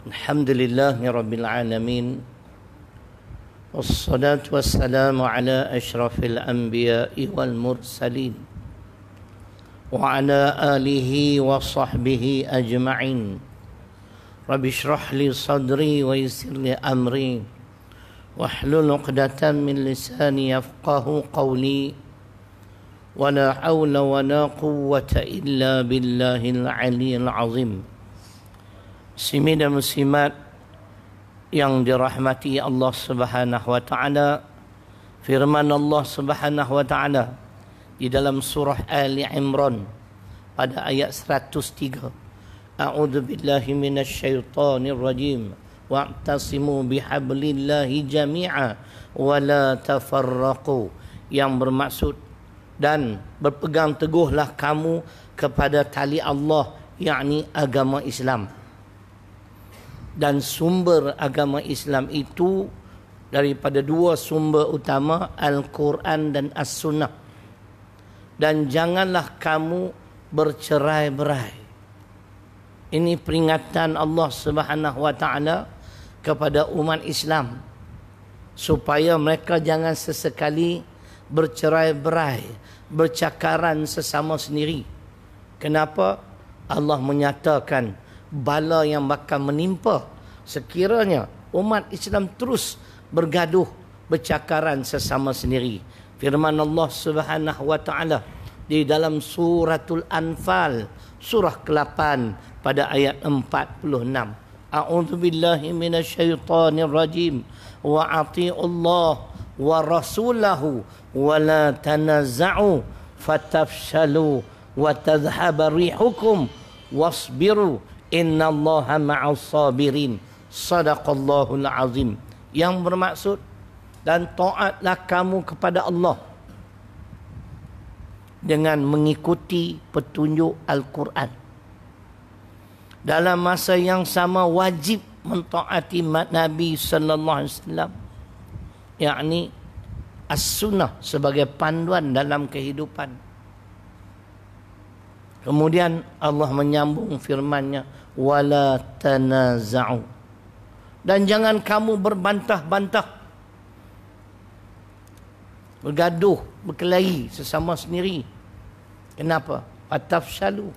Alhamdulillahi Rabbil Alamin. Wassalatu wassalamu ala ashrafil anbiya'i wal mursalin wa ala alihi wa sahbihi ajma'in. Rabbi shrah li sadri wa yassir li amri wahlul 'uqdatam min lisani yafqahu qawli. Wa la hawla wa la quwwata illa billahil 'aliyyil 'azim. Muslimin dan muslimat yang dirahmati Allah Subhanahu wa taala, firman Allah Subhanahu wa taala di dalam surah Ali Imran pada ayat 103, A'udzu billahi minasyaitonir rajim wa'tasimu bihablillahi jami'a wa la tafarraqu, yang bermaksud dan berpegang teguhlah kamu kepada tali Allah, yakni agama Islam. Dan sumber agama Islam itu daripada dua sumber utama, Al-Quran dan As-Sunnah. Dan janganlah kamu bercerai-berai. Ini peringatan Allah Subhanahu wa taala kepada umat Islam supaya mereka jangan sesekali bercerai-berai, bercakaran sesama sendiri. Kenapa? Allah menyatakan bala yang bakal menimpa sekiranya umat Islam terus bergaduh, bercakaran sesama sendiri. Firman Allah Subhanahu wa taala di dalam suratul Anfal surah ke-8 pada ayat 46, A'udzu billahi minasyaitonir rajim wa atiiullah wa rasulahu wa la tanazza'u fatafshalu wa tadhhaba rihukum wasbiru innallaha ma'as sabirin. Sadaqallahul azim. Yang bermaksud, dan taatlah kamu kepada Allah dengan mengikuti petunjuk Al-Quran. Dalam masa yang sama wajib mentaati Nabi sallallahu alaihi wasallam, yakni As-Sunnah sebagai panduan dalam kehidupan. Kemudian Allah menyambung firman-Nya, wala tanaza'u, dan jangan kamu berbantah-bantah, bergaduh, berkelahi sesama sendiri. Kenapa? Fatafshalu,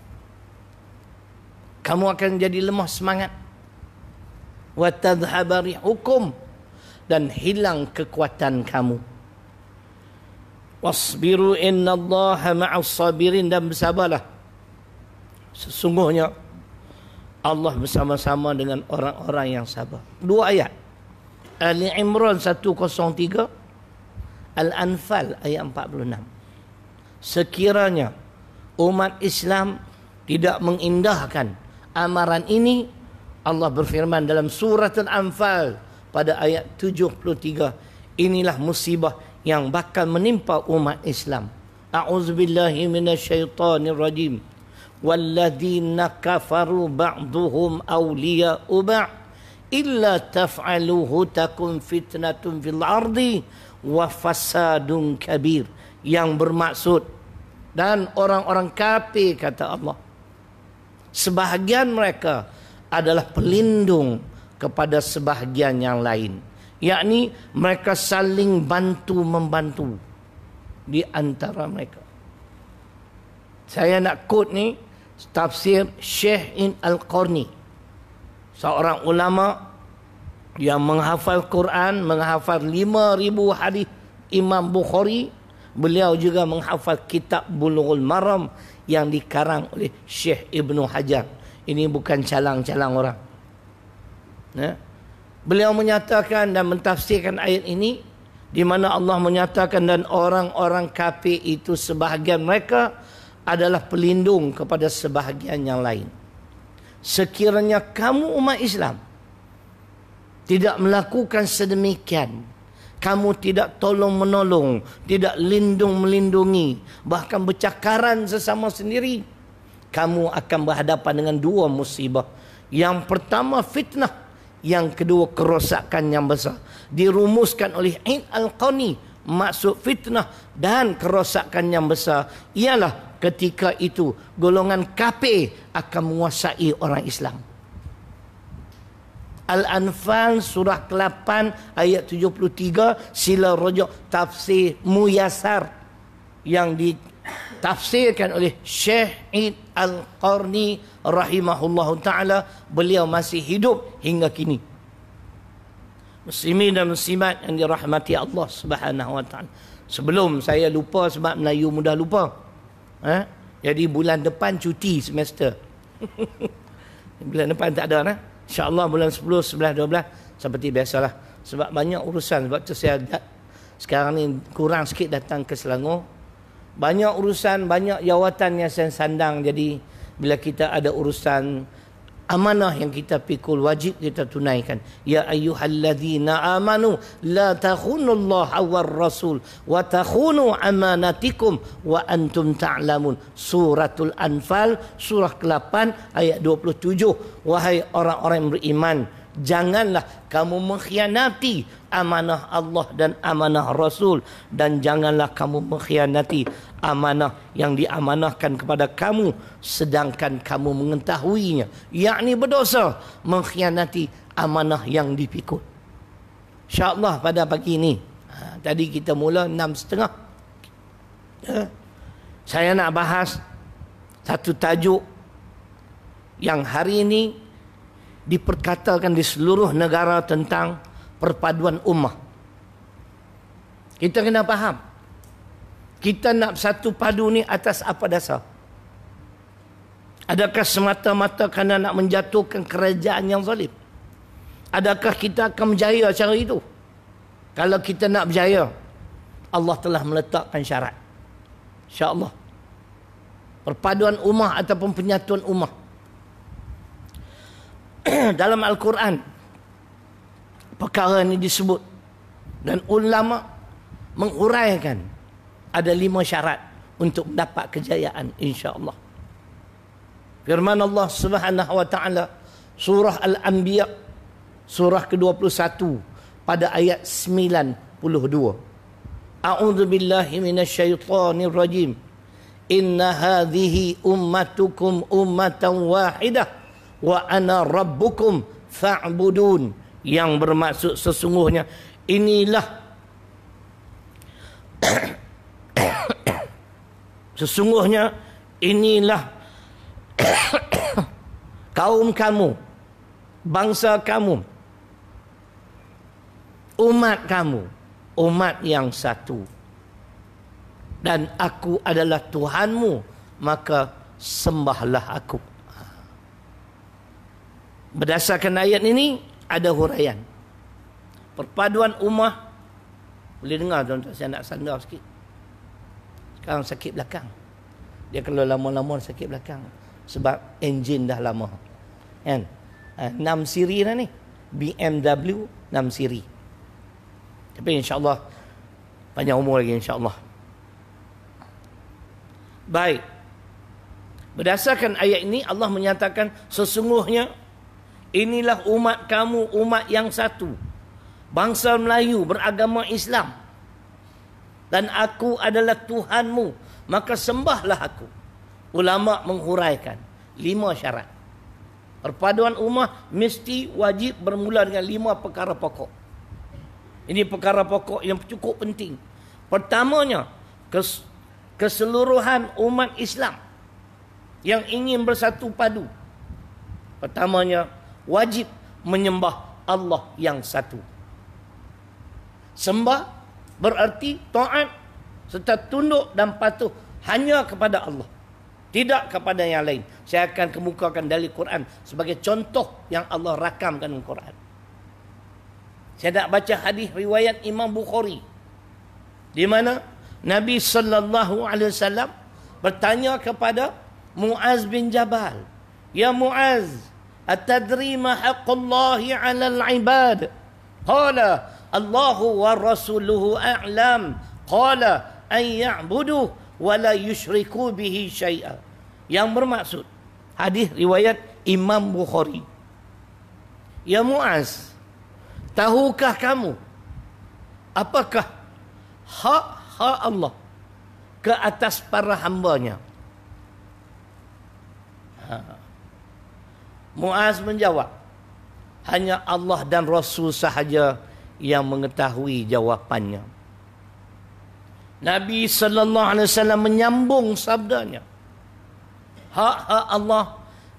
kamu akan jadi lemah semangat. Wa tadhhaba rihukum, dan hilang kekuatan kamu. Wasbiru innallaha ma'as sabirin, dan bersabarlah, sesungguhnya Allah bersama-sama dengan orang-orang yang sabar. Dua ayat, Ali Imran 103, Al-Anfal ayat 46. Sekiranya umat Islam tidak mengindahkan amaran ini, Allah berfirman dalam surat Al-Anfal pada ayat 73, inilah musibah yang bakal menimpa umat Islam. A'udzubillahi minasyaitonir rajim. Walladzina kafaru ba'duhum awliya'u ba'd illa taf'aluhu takun fitnatun fil ardi wa fasadun kabir. Yang bermaksud, dan orang-orang kafir, kata Allah, sebahagian mereka adalah pelindung kepada sebahagian yang lain, yakni mereka saling bantu-membantu di antara mereka. Saya nak quote ni tafsir Syekh Al-Qarni, seorang ulama yang menghafal Quran, menghafal 5,000 hadis Imam Bukhari. Beliau juga menghafal kitab Bulughul Maram yang dikarang oleh Syekh Ibnu Hajar. Ini bukan calang-calang orang. Beliau menyatakan dan mentafsirkan ayat ini, di mana Allah menyatakan dan orang-orang kafir itu sebahagian mereka adalah pelindung kepada sebahagian yang lain. Sekiranya kamu umat Islam tidak melakukan sedemikian, kamu tidak tolong-menolong, tidak lindung-melindungi, bahkan bercakaran sesama sendiri, kamu akan berhadapan dengan dua musibah. Yang pertama fitnah, yang kedua kerosakan yang besar. Dirumuskan oleh Ain Al-Qarni, maksud fitnah dan kerosakan yang besar ialah ketika itu golongan kafir akan menguasai orang Islam. Al-Anfal surah ke-8 ayat 73, sila rujuk tafsir Muyassar yang ditafsirkan oleh Syekh Id Al-Qarni rahimahullahu ta'ala. Beliau masih hidup hingga kini. Muslimin dan muslimat yang dirahmati Allah Subhanahu wa ta'ala. Sebelum saya lupa, sebab Melayu mudah lupa. Jadi bulan depan cuti semester. Bulan depan tak ada nah. InsyaAllah bulan 10, 11, 12 seperti biasalah. Sebab banyak urusan. Sebab tu saya sekarang ni kurang sikit datang ke Selangor. Banyak urusan, banyak jawatan yang saya sandang. Jadi bila kita ada urusan amanah yang kita pikul, wajib kita tunaikan. Ya ayyuhalladzina amanu la takhunullaha war rasul wa takhunu amanatikum wa antum ta'lamun. Suratul Anfal surah ke-8 ayat 27. Wahai orang-orang yang beriman, janganlah kamu mengkhianati amanah Allah dan amanah Rasul, dan janganlah kamu mengkhianati amanah yang diamanahkan kepada kamu sedangkan kamu mengetahuinya, yakni berdosa mengkhianati amanah yang dipikul. InsyaAllah pada pagi ini, tadi kita mula 6.30, saya nak bahas satu tajuk yang hari ini diperkatakan di seluruh negara tentang perpaduan ummah. Kita kena faham, kita nak satu padu ni atas apa dasar? Adakah semata-mata kerana nak menjatuhkan kerajaan yang zalim? Adakah kita akan berjaya cara itu? Kalau kita nak berjaya, Allah telah meletakkan syarat. InsyaAllah perpaduan ummah ataupun penyatuan ummah. Dalam Al-Quran perkara ini disebut, dan ulama menguraikan ada 5 syarat untuk mendapat kejayaan, insya-Allah. Firman Allah Subhanahu wa taala surah Al-Anbiya surah ke-21 pada ayat 92. A'udzu billahi minasyaitonir rajim. Inna hadhihi ummatukum ummatan wahidah wa ana rabbukum fa'budun. Yang bermaksud sesungguhnya inilah sesungguhnya inilah kaum kamu, bangsa kamu, umat kamu, umat yang satu, dan aku adalah Tuhanmu, maka sembahlah aku. Berdasarkan ayat ini ada huraian perpaduan ummah. Boleh dengar tuan-tuan, saya nak sandar sikit. Sekarang sakit belakang. Dia kalau lama-lama sakit belakang sebab enjin dah lama kan. 6 siri dah ni, BMW 6 siri. Tapi insya-Allah panjang umur lagi insya-Allah. Baik, berdasarkan ayat ini Allah menyatakan sesungguhnya inilah umat kamu, umat yang satu, bangsa Melayu beragama Islam, dan aku adalah Tuhanmu, maka sembahlah aku. Ulama menghuraikan 5 syarat. Perpaduan ummah mesti wajib bermula dengan 5 perkara pokok. Ini perkara pokok yang cukup penting. Pertamanya, keseluruhan umat Islam yang ingin bersatu padu, pertamanya wajib menyembah Allah yang satu. Sembah berarti taat serta tunduk dan patuh hanya kepada Allah, tidak kepada yang lain. Saya akan kemukakan dalil Quran sebagai contoh yang Allah rakamkan dalam Quran. Saya nak baca hadis riwayat Imam Bukhari, di mana Nabi sallallahu alaihi wasallam bertanya kepada Muaz bin Jabal, "Ya Muaz, atadri ma haqqullahi 'alal 'ibad?" Qala, "Allahu wa rasuluhu a'lam." Qala, "An ya'budu wa la yusyriku bihi syai'a." Yang bermaksud, hadis riwayat Imam Bukhari, "Ya Muaz, tahukah kamu apakah hak Allah ke atas para hambanya?" Muaz menjawab, Hanya Allah dan Rasul sahaja yang mengetahui jawapannya. Nabi sallallahu alaihi wasallam menyambung sabdanya. Hak-hak Allah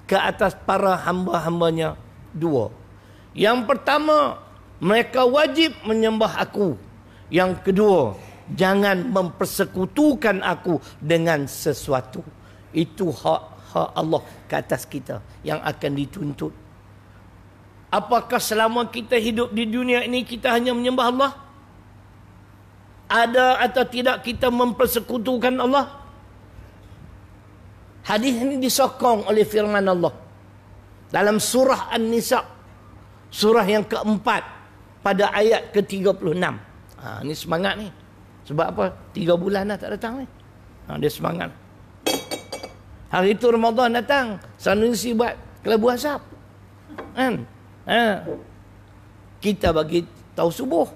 ke atas para hamba-hambanya dua. Yang pertama, mereka wajib menyembah aku. Yang kedua, jangan mempersekutukan aku dengan sesuatu. Itu hak Allah ke atas kita yang akan dituntut. Apakah selama kita hidup di dunia ini kita hanya menyembah Allah? Ada atau tidak kita mempersekutukan Allah? Hadis ini disokong oleh firman Allah dalam surah An-Nisa, surah yang keempat, pada ayat ke-36. Ini semangat ni. Sebab apa? 3 bulan dah tak datang ni. Dia semangat. Hari itu Ramadan datang, Sanusi buat kelabu asap. Kan? Kita bagi tahu subuh.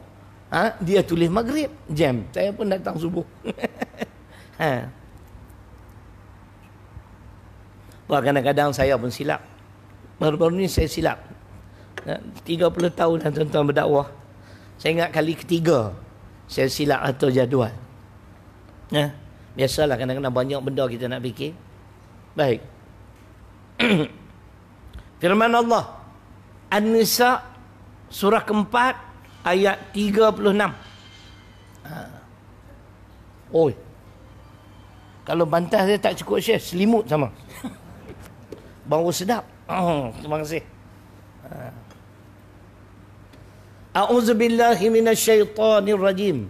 Dia tulis maghrib, jam. Saya pun datang subuh. Kadang-kadang saya pun silap. Baru-baru ni saya silap. 30 tahun dah tuan-tuan berdakwah. Saya ingat kali ketiga saya silap atur jadual. Biasalah kadang-kadang banyak benda kita nak fikir. Baik. Firman Allah An-Nisa surah keempat ayat 36. Oi. Kalau bantas saya tak cukup share, selimut sama. Bau sedap. Terima kasih. A'udzubillahi minasyaitonir rajim.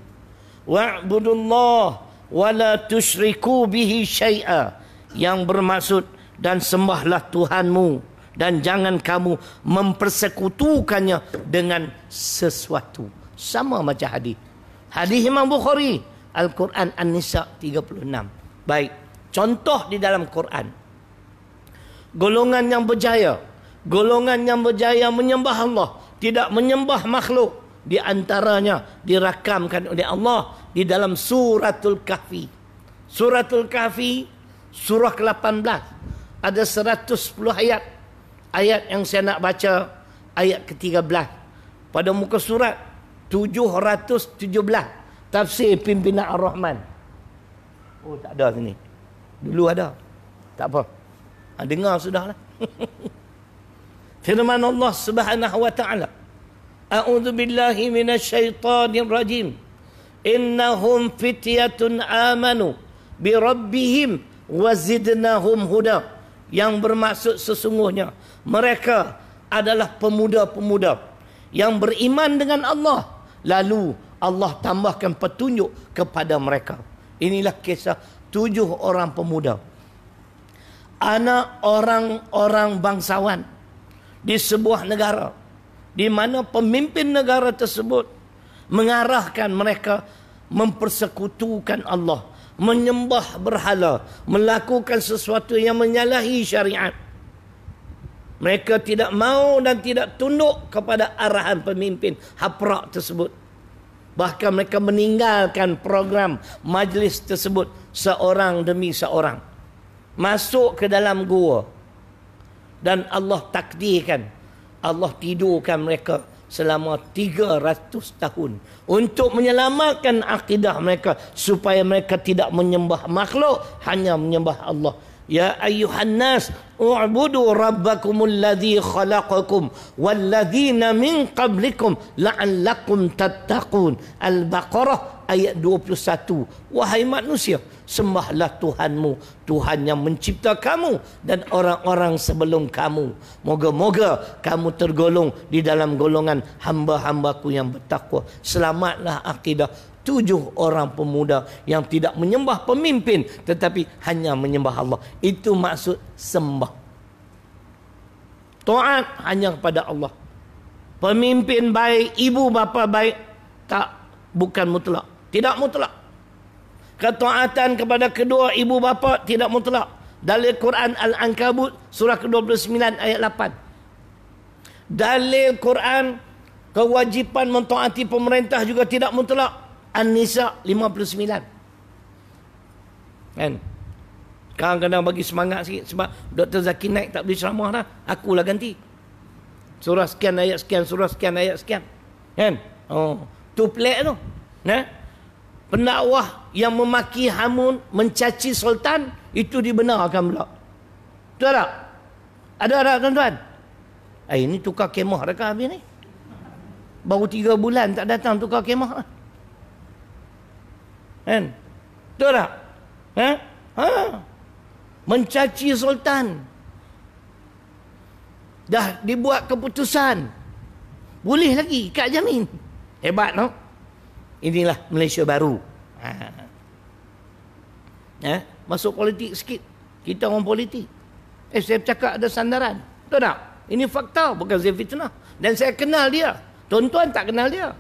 Wa'budullah wa la tusyriku bihi syai'a. Yang bermaksud, dan sembahlah Tuhanmu dan jangan kamu mempersekutukannya dengan sesuatu. Sama macam hadis. Hadis Imam Bukhari, Al-Quran An-Nisa 36. Baik, contoh di dalam Quran. Golongan yang berjaya menyembah Allah, tidak menyembah makhluk. Di antaranya dirakamkan oleh Allah di dalam suratul Kahfi. Suratul Kahfi surah ke-18 ada 110 ayat. Ayat yang saya nak baca ayat ke-13 pada muka surat 717 tafsir pimpinan Ar-Rahman. Oh, tak ada sini. Dulu ada. Tak apa. Dengar sudahlah. Firman Allah Subhanahu wa taala, A'udzu billahi minasyaitonir rajim. Innahum fityatun amanu bi rabbihim wa zidnahum huda. Yang bermaksud sesungguhnya mereka adalah pemuda-pemuda yang beriman dengan Allah, lalu Allah tambahkan petunjuk kepada mereka. Inilah kisah 7 orang pemuda, anak orang-orang bangsawan di sebuah negara, di mana pemimpin negara tersebut mengarahkan mereka mempersekutukan Allah, menyembah berhala, melakukan sesuatu yang menyalahi syariat. Mereka tidak mau dan tidak tunduk kepada arahan pemimpin haprak tersebut. Bahkan mereka meninggalkan program majlis tersebut seorang demi seorang. Masuk ke dalam gua. Dan Allah takdirkan, Allah tidurkan mereka selama 300 tahun untuk menyelamatkan akidah mereka supaya mereka tidak menyembah makhluk, hanya menyembah Allah. Ya ayyuhan nas u'budu rabbakumul ladzi khalaqakum walladzina min qablikum la'allakum tattaqun. Al-Baqarah ayat 21. Wahai manusia, sembahlah Tuhanmu, Tuhan yang mencipta kamu dan orang-orang sebelum kamu. Moga-moga kamu tergolong di dalam golongan hamba-hambaku yang bertakwa. Selamatlah akidah 7 orang pemuda yang tidak menyembah pemimpin tetapi hanya menyembah Allah. Itu maksud sembah. Taat hanya kepada Allah. Pemimpin baik, ibu bapa baik, tak, bukan mutlak. Tidak mutlak. Ketaatan kepada kedua ibu bapa tidak mutlak. Dalil Quran Al-Ankabut surah ke-29 ayat 8. Dalil Quran kewajipan mentaati pemerintah juga tidak mutlak. An-Nisa 59. Kan? Kadang-kadang bagi semangat sikit sebab Dr. Zaki naik tak boleh ceramah dah. Akulah ganti. Surah sekian ayat sekian, surah sekian ayat sekian. Kan? Oh, tu pelik tu. Pendakwah yang memaki Hamun, mencaci sultan, itu dibenarkan pula. Betul tak? Ada tak tuan-tuan? Ini tukar kemah dekat habis ni. Baru 3 bulan tak datang tukar kemah. Kan? Betul tak? Mencaci sultan. Dah dibuat keputusan. Boleh lagi, Kak jamin. Hebat no? Inilah Malaysia baru. Masuk politik sikit. Kita orang politik. Saya cakap ada sandaran. Betul tak? Ini fakta, bukan saya fitnah. Dan saya kenal dia. Tuan-tuan tak kenal dia.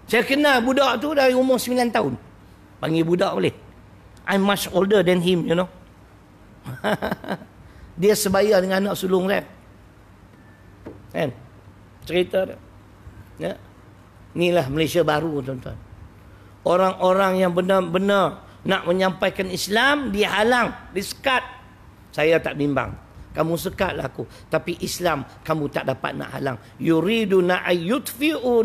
Saya kenal budak tu dari umur 9 tahun. Panggil budak boleh. I'm much older than him, you know. Dia sebaya dengan anak sulung saya. Kan? Cerita dia. Ya. Inilah Malaysia baru, tuan-tuan. Orang-orang yang benar-benar nak menyampaikan Islam dihalang, disekat. Saya tak bimbang. Kamu sekatlah aku, tapi Islam kamu tak dapat nak halang. Yuriduna ayyutfi'u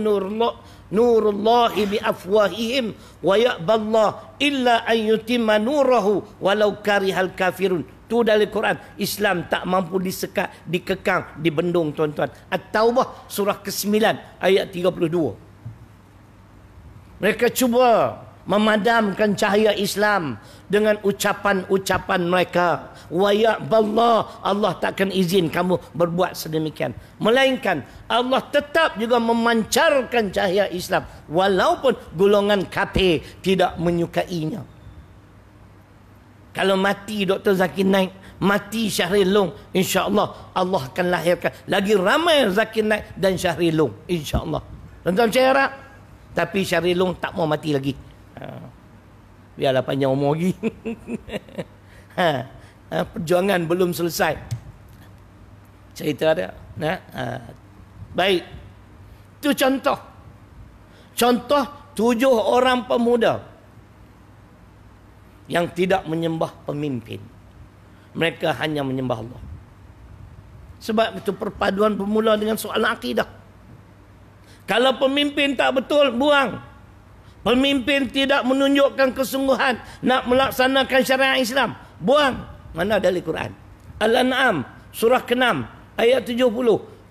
nurullahi bi afwahihim wa ya'ballahu illa an yutimma nurahu walau karihal kafirun. Tu dari Quran. Islam tak mampu disekat, dikekang, dibendung, tuan-tuan. At-Taubah surah ke-9 ayat 32. Mereka cuba memadamkan cahaya Islam dengan ucapan-ucapan mereka. Wa ya'ballah, Allah takkan izin kamu berbuat sedemikian. Melainkan Allah tetap juga memancarkan cahaya Islam walaupun golongan kafir tidak menyukainya. Kalau mati Dr. Zakir Naik, mati Syahril Long, insya-Allah Allah akan lahirkan lagi ramai Zakir Naik dan Syahril Long, insya-Allah. Tuan-tuan saya harap. Tapi Syahril Long tak mau mati lagi. Biarlah panjang umur lagi. Perjuangan belum selesai. Cerita dia. Baik. Itu contoh. Contoh 7 orang pemuda yang tidak menyembah pemimpin. Mereka hanya menyembah Allah. Sebab itu perpaduan bermula dengan soalan akidah. Kalau pemimpin tak betul, buang. Pemimpin tidak menunjukkan kesungguhan nak melaksanakan syariat Islam, buang. Mana dari Quran? Al-An'am surah ke-6 ayat 70,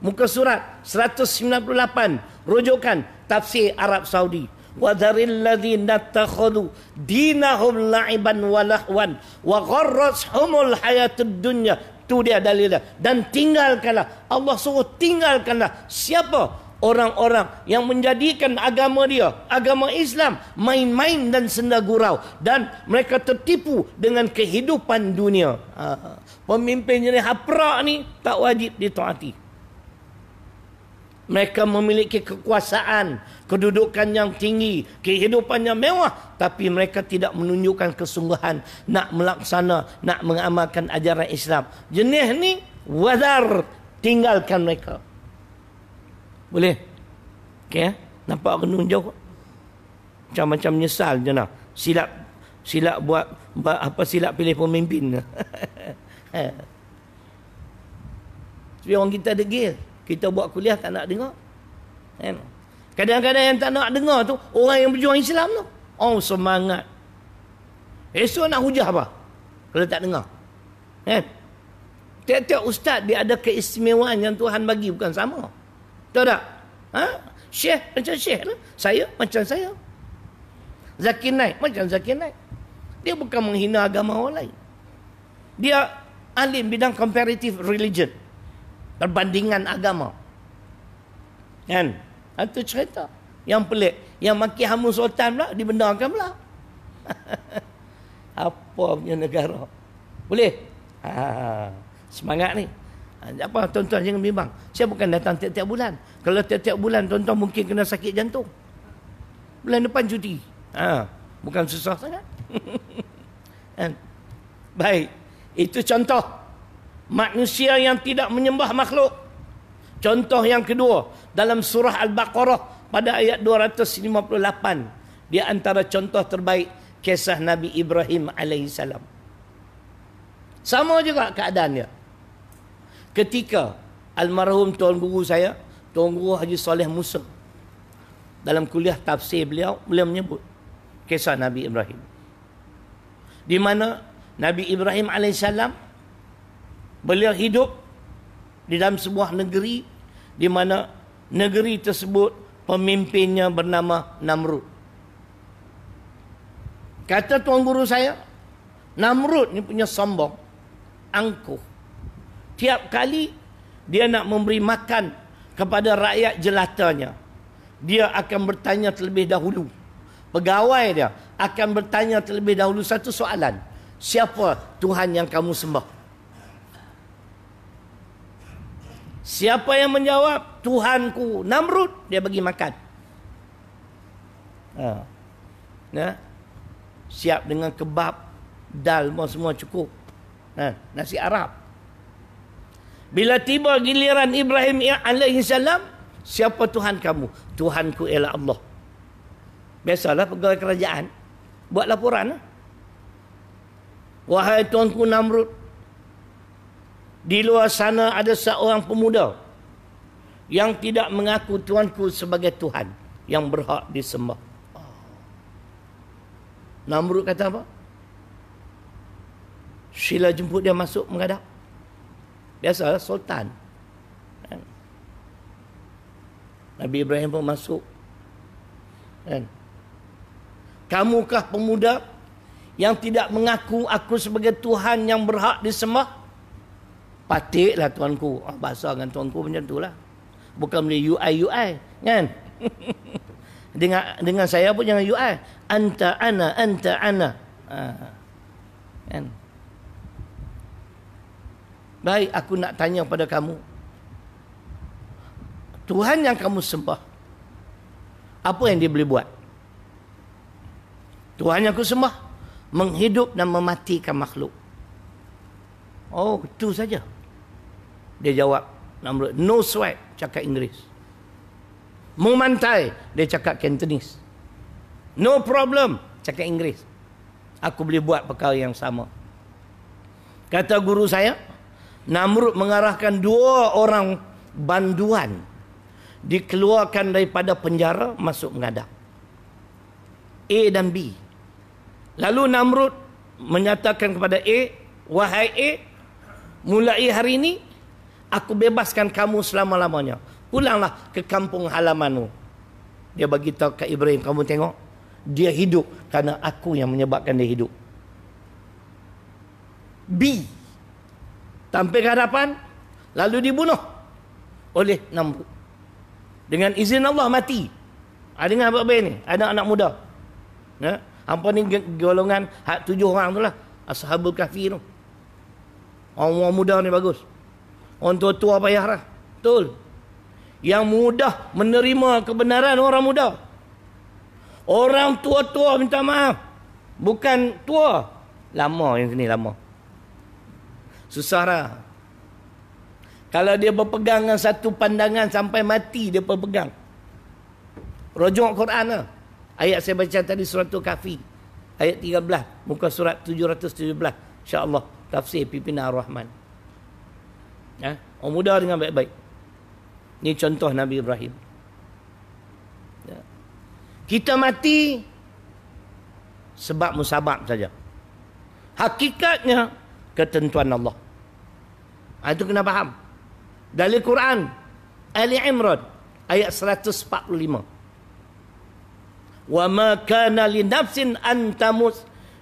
muka surat 198, rujukan tafsir Arab Saudi. Wa dharil ladzina takhadhu dinahum la'iban wa lahwan wa gharrashumul hayatud dunya. Tu dia dalilnya. Dan tinggalkanlah, Allah suruh tinggalkanlah siapa? Orang-orang yang menjadikan agama dia, agama Islam, main-main dan senda gurau. Dan mereka tertipu dengan kehidupan dunia. Pemimpin jenis haprak ni tak wajib ditaati. Mereka memiliki kekuasaan, kedudukan yang tinggi, kehidupan yang mewah, tapi mereka tidak menunjukkan kesungguhan nak melaksana, nak mengamalkan ajaran Islam. Jenis ni wadar, tinggalkan mereka. Boleh? Okey, nampak renung jauh. Macam-macam menyesal je nak. Silap buat apa, silap pilih pemimpin. Sebab orang kita degil. Kita buat kuliah tak nak dengar. Kadang-kadang yang tak nak dengar tu orang yang berjuang Islam tu. Oh, semangat. Esok nak hujah apa kalau tak dengar? Tiap-tiap ustaz dia ada keistimewaan yang Tuhan bagi, bukan sama. Tahu tak? Syekh macam syekh lah. Saya macam saya. Zakir Naik macam Zakir Naik. Dia bukan menghina agama orang lain. Dia alim bidang comparative religion, perbandingan agama. Kan? Itu cerita. Yang pelik. Yang maki Hamun Sultan pula dibenarkan pula. Apa punya negara? Boleh? Semangat ni. Apa tuan-tuan jangan bimbang. Saya bukan datang tiap-tiap bulan. Kalau tiap-tiap bulan tuan-tuan mungkin kena sakit jantung. Bulan depan cuti. Bukan susah sangat. Baik. Itu contoh manusia yang tidak menyembah makhluk. Contoh yang kedua dalam surah Al-Baqarah pada ayat 258. Di antara contoh terbaik kisah Nabi Ibrahim alaihissalam. Sama juga keadaannya. Ketika Almarhum Tuan Guru saya, Tuan Guru Haji Soleh Musa, dalam kuliah tafsir beliau menyebut kisah Nabi Ibrahim, di mana Nabi Ibrahim alaihissalam beliau hidup di dalam sebuah negeri, di mana negeri tersebut pemimpinnya bernama Namrud. Kata Tuan Guru saya, Namrud ni punya sombong, angkuh. Tiap kali dia nak memberi makan kepada rakyat jelatanya, dia akan bertanya terlebih dahulu. Pegawai dia akan bertanya terlebih dahulu satu soalan. Siapa Tuhan yang kamu sembah? Siapa yang menjawab, Tuhanku Namrud, dia bagi makan. Siap dengan kebab, dal, semua cukup. Nasi Arab. Bila tiba giliran Ibrahim alaihi salam, siapa Tuhan kamu? Tuhanku ialah Allah. Biasalah pegawai kerajaan buat laporan. Wahai tuanku Namrud, di luar sana ada seorang pemuda yang tidak mengaku tuanku sebagai Tuhan yang berhak disembah. Namrud kata apa? Sila jemput dia masuk menghadap. Biasalah sultan. Nabi Ibrahim pun masuk. Kamukah pemuda yang tidak mengaku aku sebagai Tuhan yang berhak disembah? Patiklah tuanku. Bahasa dengan tuanku macam itulah. Bukan boleh UI kan? dengan saya pun jangan UI. Anta ana. Kan? Baik, aku nak tanya pada kamu, Tuhan yang kamu sembah, apa yang dia boleh buat? Tuhan yang aku sembah menghidup dan mematikan makhluk. Oh, itu saja. Dia jawab, no sweat, cakap Inggeris. Memantai, dia cakap Cantonese. No problem, cakap Inggeris. Aku boleh buat perkara yang sama. Kata guru saya, Namrud mengarahkan 2 orang banduan, dikeluarkan daripada penjara, masuk menghadap A dan B. Lalu Namrud menyatakan kepada A, wahai A, mulai hari ini aku bebaskan kamu selama-lamanya. Pulanglah ke kampung halamanmu. Dia bagi tahu ke Ibrahim, kamu tengok, dia hidup kerana aku yang menyebabkan dia hidup. B tampil ke hadapan, lalu dibunuh oleh Namrud. Dengan izin Allah mati. Dengar apa-apa ni? Ada anak muda. Hampa ni golongan 7 orang tu lah. Ashabul Kahfi tu. Orang muda ni bagus. Orang tua-tua payah lah. Betul. Yang mudah menerima kebenaran orang muda. Orang tua-tua minta maaf. Bukan tua. Lama yang sini, lama. Susah lah. Kalau dia berpegang dengan satu pandangan sampai mati, dia berpegang. Rujuk Quran lah. Ayat saya baca tadi surat Al-Kahfi. Ayat 13. Muka surat 717. InsyaAllah. Tafsir Pimpinan Ar-Rahman. Orang muda dengan baik-baik. Ini contoh Nabi Ibrahim. Kita mati sebab musabab saja. Hakikatnya ketentuan Allah. Itu kena faham. Dalil Quran Ali Imran ayat 145. Wa ma kana li nafsin an tamut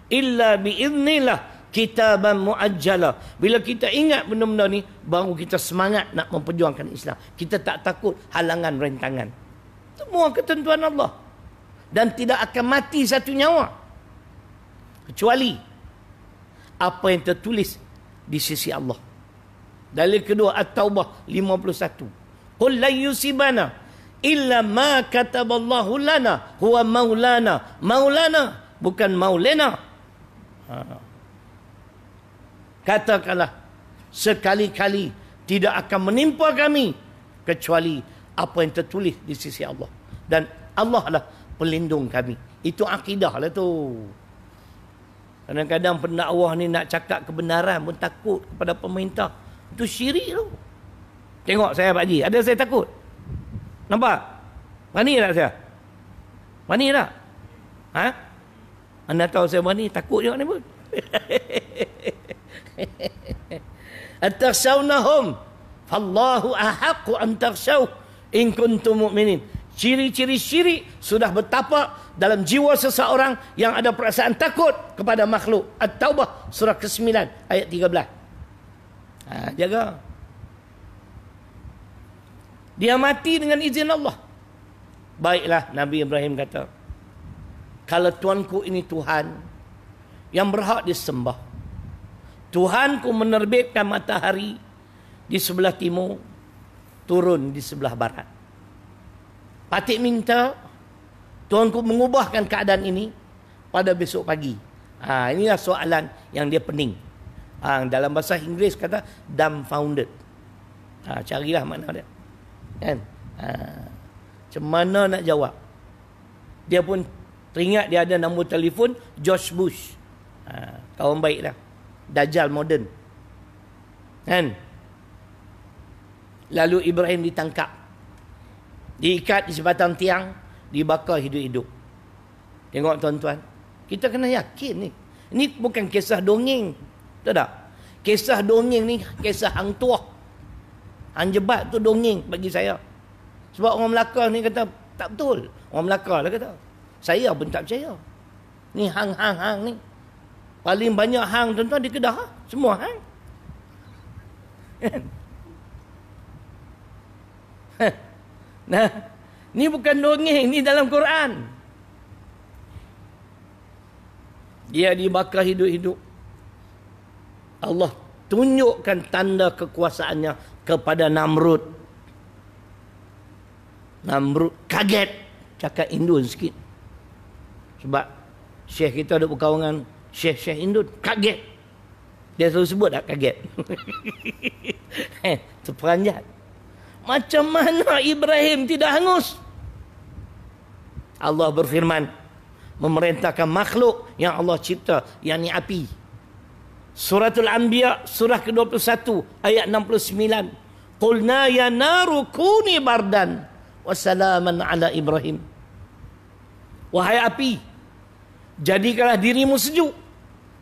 illa bi idznillah kitaban muajjala. Bila kita ingat benda-benda ni, baru kita semangat nak memperjuangkan Islam. Kita tak takut halangan rentangan. Semua ketentuan Allah. Dan tidak akan mati satu nyawa kecuali apa yang tertulis di sisi Allah. Dalil kedua At-Taubah 51. Qul la yusibana illa ma kataballahu lana huwa maulana. Maulana bukan maulana. Katakanlah, sekali-kali tidak akan menimpa kami kecuali apa yang tertulis di sisi Allah. Dan Allah lah pelindung kami. Itu akidah lah tu. Kadang-kadang pendakwah ni nak cakap kebenaran pun takut kepada pemerintah. Itu syirik tu. Tengok saya Pak Haji, ada saya takut? Nampak? Berani tak saya? Berani tak? Ha? Anda tahu saya berani, takut juga ni pun. Atakhshawnahum fallahu ahaqqu an takhshaw in kuntum mu'minin. Ciri-ciri syirik sudah bertapak dalam jiwa seseorang yang ada perasaan takut kepada makhluk. At-Taubah surah ke-9 ayat 13. Jaga. Dia mati dengan izin Allah. Baiklah, Nabi Ibrahim kata, kalau Tuanku ini Tuhan yang berhak disembah, Tuhanku menerbitkan matahari di sebelah timur, turun di sebelah barat. Patik minta Tuanku mengubahkan keadaan ini pada besok pagi. Inilah soalan yang dia pening. Dalam bahasa Inggeris kata dumbfounded. Carilah makna dia. Kan? Macam mana nak jawab? Dia pun teringat dia ada nombor telefon George Bush. Kawan baik dah. Dajjal moden. Kan? Lalu Ibrahim ditangkap. Diikat di sebatang tiang, dibakar hidup-hidup. Tengok tuan-tuan, kita kena yakin ni. Ini bukan kisah dongeng. Tahu tak? Kisah dongeng ni kisah hang tuah. Hang jebat tu dongeng bagi saya. Sebab orang Melaka ni kata tak betul. Orang Melaka lah kata. Saya pun tak percaya. Ni hang ni. Paling banyak hang tuan-tuan di Kedah. Semua hang. Nah, ni bukan dongeng, ni dalam Quran. Dia dibakar hidup-hidup. Allah tunjukkan tanda kekuasaannya kepada Namrud. Namrud kaget. Cakap Indun sikit. Sebab Syekh kita ada berkawan Syekh Indun. Kaget. Dia selalu sebut tak kaget. Terperanjat. Macam mana Ibrahim tidak hangus? Allah berfirman, memerintahkan makhluk yang Allah cipta, yakni api. Suratul Anbiya surah ke-21 ayat 69. Qulna ya naru kuni bardan wa salaman ala Ibrahim. Wahai api, jadikanlah dirimu sejuk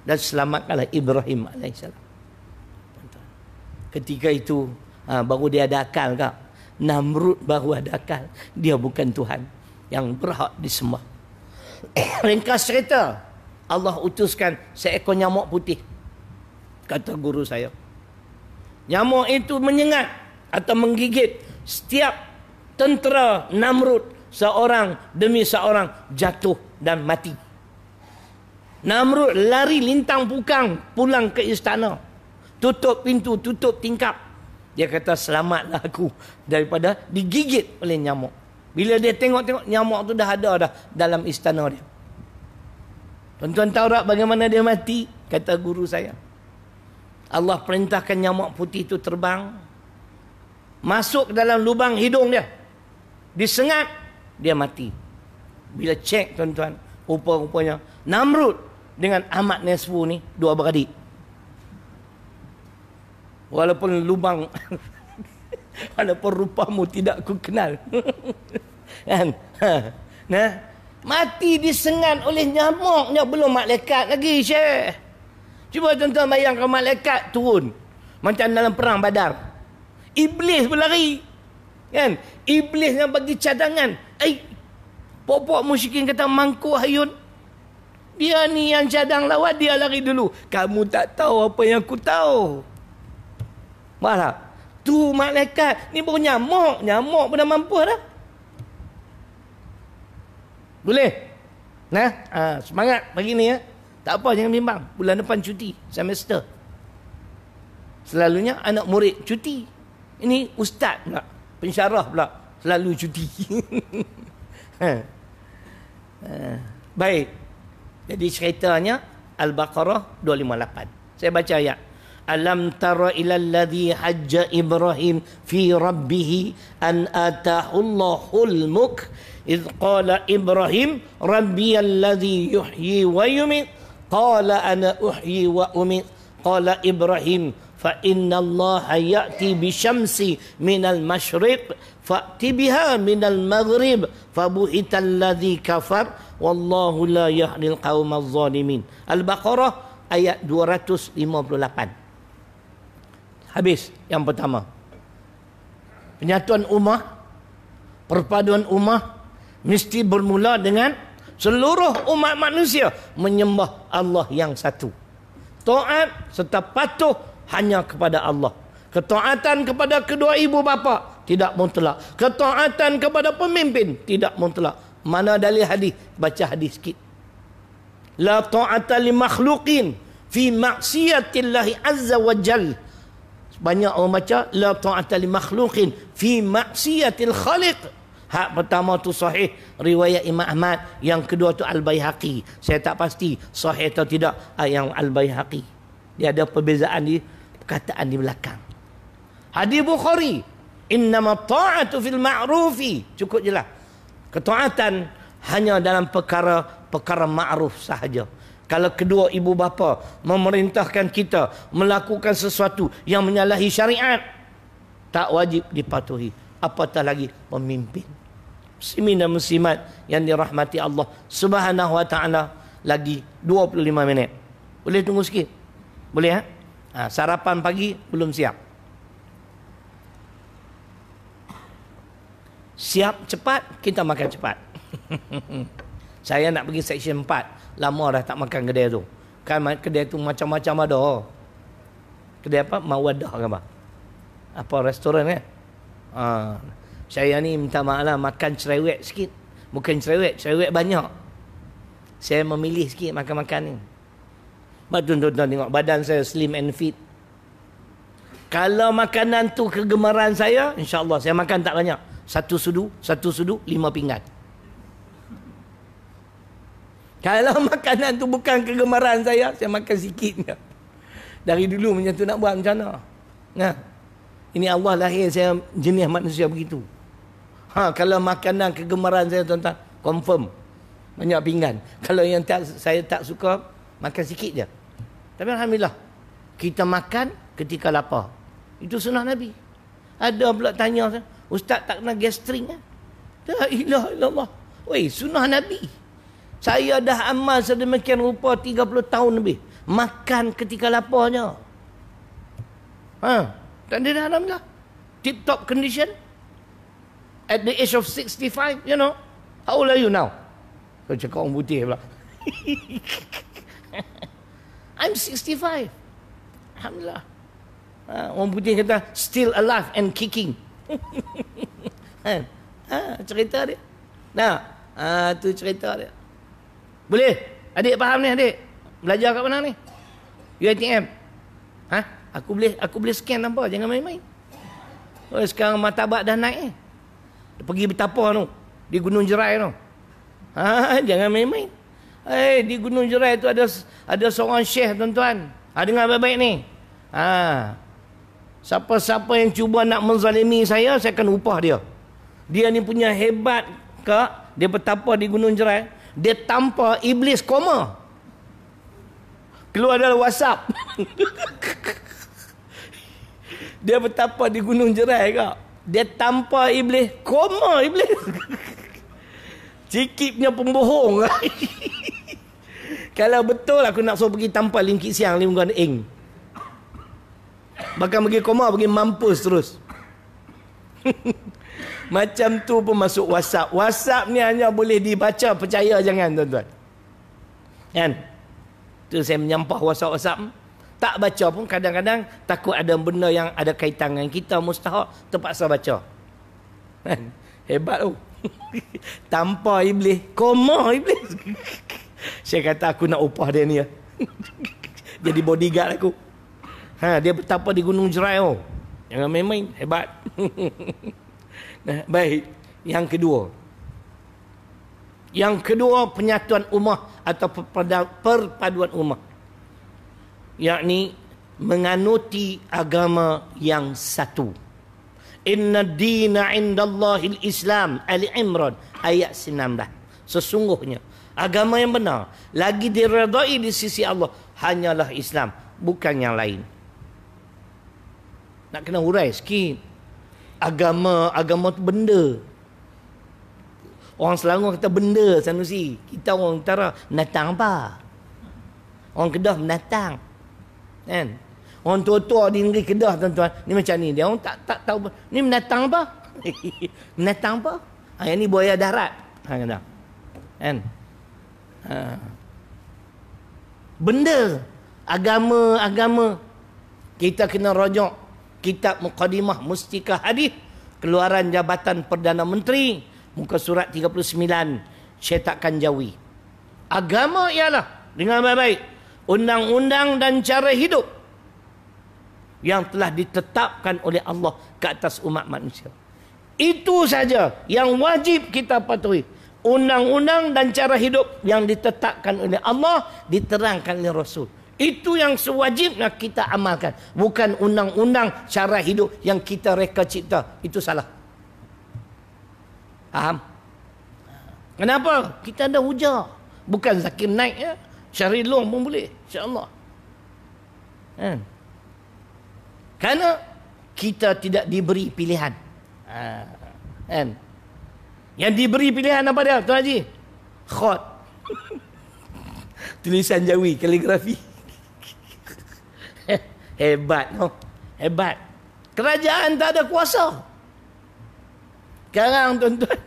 dan selamatkanlah Ibrahim alaihissalam. Ketika itu baru dia ada akal kak. Namrud baru ada akal. Dia bukan Tuhan yang berhak disembah. Ringkas cerita, Allah utuskan seekor nyamuk putih. Kata guru saya, nyamuk itu menyengat atau menggigit setiap tentera Namrud, seorang demi seorang jatuh dan mati. Namrud lari lintang pukang pulang ke istana. Tutup pintu, tutup tingkap. Dia kata, selamatlah aku daripada digigit oleh nyamuk. Bila dia tengok-tengok, nyamuk tu dah ada dah dalam istana dia. Tuan-tuan tahu tak bagaimana dia mati? Kata guru saya, Allah perintahkan nyamuk putih itu terbang, masuk ke dalam lubang hidung dia, disengat, dia mati. Bila cek tuan-tuan, rupa-rupanya Namrud dengan Ahmad Nesfu ni dua beradik. Walaupun lubang walaupun rupamu tidak ku kenal. Kan? Nah, mati disengat oleh nyamuknya, belum malaikat lagi, Syekh. Cuba tuan-tuan bayangkan malaikat turun macam dalam perang Badar. Iblis berlari. Kan? Iblis yang bagi cadangan. Pokok musyrikin kata, mangku hayun. Dia ni yang cadang lawan, dia lari dulu. Kamu tak tahu apa yang aku tahu. Malah tu malaikat ni baru nyamuk pun dah mampu dah. Boleh? Nah, semangat pagi ni ya. Tak apa, jangan bimbang. Bulan depan cuti semester. Selalunya anak murid cuti. Ini ustaz pula, pensyarah pula selalu cuti. Baik. Jadi ceritanya Al-Baqarah 258. Saya baca ayat. Alam tara ilal ladzi hajja Ibrahim fi rabbih an atahu Allahul mulk idh qala Ibrahim rabbiyal ladzi yuhyi wa yumiit qala ana uhyi wa umiit qala Ibrahim fa innallaha ya'ti bisyamsi minal masyriq fa'ti biha minal maghrib fabuhital ladzi kafar wallahu la yahdil qaumal zalimin. Al-Baqarah ayat 258. Habis yang pertama. Penyatuan ummah, perpaduan ummah mesti bermula dengan seluruh umat manusia menyembah Allah yang satu. Taat serta patuh hanya kepada Allah. Ketaatan kepada kedua ibu bapa tidak mutlak. Ketaatan kepada pemimpin tidak mutlak. Mana dalil hadis? Baca hadis sikit. La ta'ata li makhluqin fi maksiatillahi azza wa jal. Banyak orang baca la ta'ata li makhluqin fi maksiatil khaliq. Hak pertama tu sahih riwayat Imam Ahmad, yang kedua tu Al-Baihaqi. Saya tak pasti sahih atau tidak yang Al-Baihaqi. Dia ada perbezaan di perkataan di belakang. Hadis Bukhari, innama ta'atu fil ma'rufi. Cukup jelas. Ketaatan hanya dalam perkara ma'ruf sahaja. Kalau kedua ibu bapa memerintahkan kita melakukan sesuatu yang menyalahi syariat, tak wajib dipatuhi. Apatah lagi pemimpin. Muslimin dan muslimat yang dirahmati Allah Subhanahu wa taala, lagi 25 minit. Boleh tunggu sikit? Boleh sarapan pagi belum siap. Siap cepat, kita makan cepat. Saya nak pergi section 4. Lama dah tak makan kedai tu. Kan kedai tu macam-macam ada. Kedai apa? Mawadah ke apa? Apa restoran kan? Saya ni minta maaf lah, makan cerewet sikit. Bukan cerewet banyak. Saya memilih sikit makan-makan ni. Tuan-tuan tengok badan saya slim and fit. Kalau makanan tu kegemaran saya, insya-Allah saya makan tak banyak. Satu sudu 5 pinggan. Kalau makanan tu bukan kegemaran saya makan sikit. Dari dulu macam tu nak buat macam mana? Nah. Ini Allah lahir saya jenis manusia begitu. Kalau makanan kegemaran saya tuan-tuan, confirm banyak pinggan. Kalau yang saya tak suka, makan sikit je. Tapi alhamdulillah, kita makan ketika lapar. Itu sunnah Nabi. Ada pula tanya, ustaz tak kena gastrik kan? La ilaha illallah. Weh, sunnah Nabi. Saya dah amal sedemikian rupa 30 tahun lebih. Makan ketika laparnya. Tak ada alhamdulillah. Tip top condition. At the age of 65, you know. How old are you now? Kau cakap orang putih pula. I'm 65. Alhamdulillah. Orang putih kata still alive and kicking. Cerita dia. Tu cerita dia. Boleh? Adik faham ni adik? Belajar kat mana ni? UiTM. Aku boleh scan nampak, jangan main-main. Sekarang martabat dah naik. Pergi bertapa tu di Gunung Jerai tu. Jangan main-main. Di Gunung Jerai tu ada seorang syekh tuan-tuan. Dengar baik-baik ni. Siapa-siapa yang cuba nak menzalimi saya akan upah dia. Dia ni punya hebat ke, dia bertapa di Gunung Jerai, dia tanpa iblis koma. Keluar dalam WhatsApp. Dia bertapa di Gunung Jerai kak. Dia tanpa iblis koma iblis. Cikipnya pembohong. Kalau betul aku nak suruh pergi tanpa lingkit siang 5 bulan ing. Bahkan pergi koma, pergi mampus terus. Macam tu pun masuk WhatsApp. WhatsApp ni hanya boleh dibaca, percaya jangan tuan-tuan. Kan? Tu saya menyampah WhatsApp. Tak baca pun kadang-kadang takut ada benda yang ada kaitan dengan kita, mustahak terpaksa baca. Hebat tu. Tanpa iblis, koma iblis. Saya kata aku nak upah dia ni. Jadi bodyguard aku. Dia bertapa di Gunung Jerai tu. Jangan main-main, hebat. Baik, yang kedua. Yang kedua, penyatuan ummah atau perpaduan ummah. Yakni menganuti agama yang satu. Inna dina indallahil Islam. Ali Imran ayat 19. Sesungguhnya agama yang benar lagi diredai di sisi Allah hanyalah Islam, bukan yang lain. Nak kena hurai sikit. Agama tu benda. Orang Selangor kata benda, Sanusi. Kita orang utara, menatang apa? Orang Kedah menatang. Kan? Orang tua-tua di negeri Kedah, tuan-tuan, ni macam ni. Dia orang tak tahu. Ni menatang apa? Menatang apa? Yang ni buaya darat. Kata. Kan? Benda. Agama. Kita kena rojok kitab Muqaddimah Mustika Hadith, keluaran Jabatan Perdana Menteri, muka surat 39, cetakan Jawi. Agama ialah dengan baik-baik undang-undang dan cara hidup yang telah ditetapkan oleh Allah ke atas umat manusia. Itu saja yang wajib kita patuhi. Undang-undang dan cara hidup yang ditetapkan oleh Allah, diterangkan oleh Rasul. Itu yang sewajibnya kita amalkan. Bukan undang-undang cara hidup yang kita reka cipta. Itu salah. Faham? Kenapa? Kita ada hujah. Bukan Zakir Naik ya. Syahri Long pun boleh. InsyaAllah. Kan? Kerana kita tidak diberi pilihan. Kan? Yang diberi pilihan apa dia? Tuan Haji? Khot. Tulisan Jawi, kaligrafi. Hebat, no? Hebat. Kerajaan tak ada kuasa. Sekarang tuan-tuan,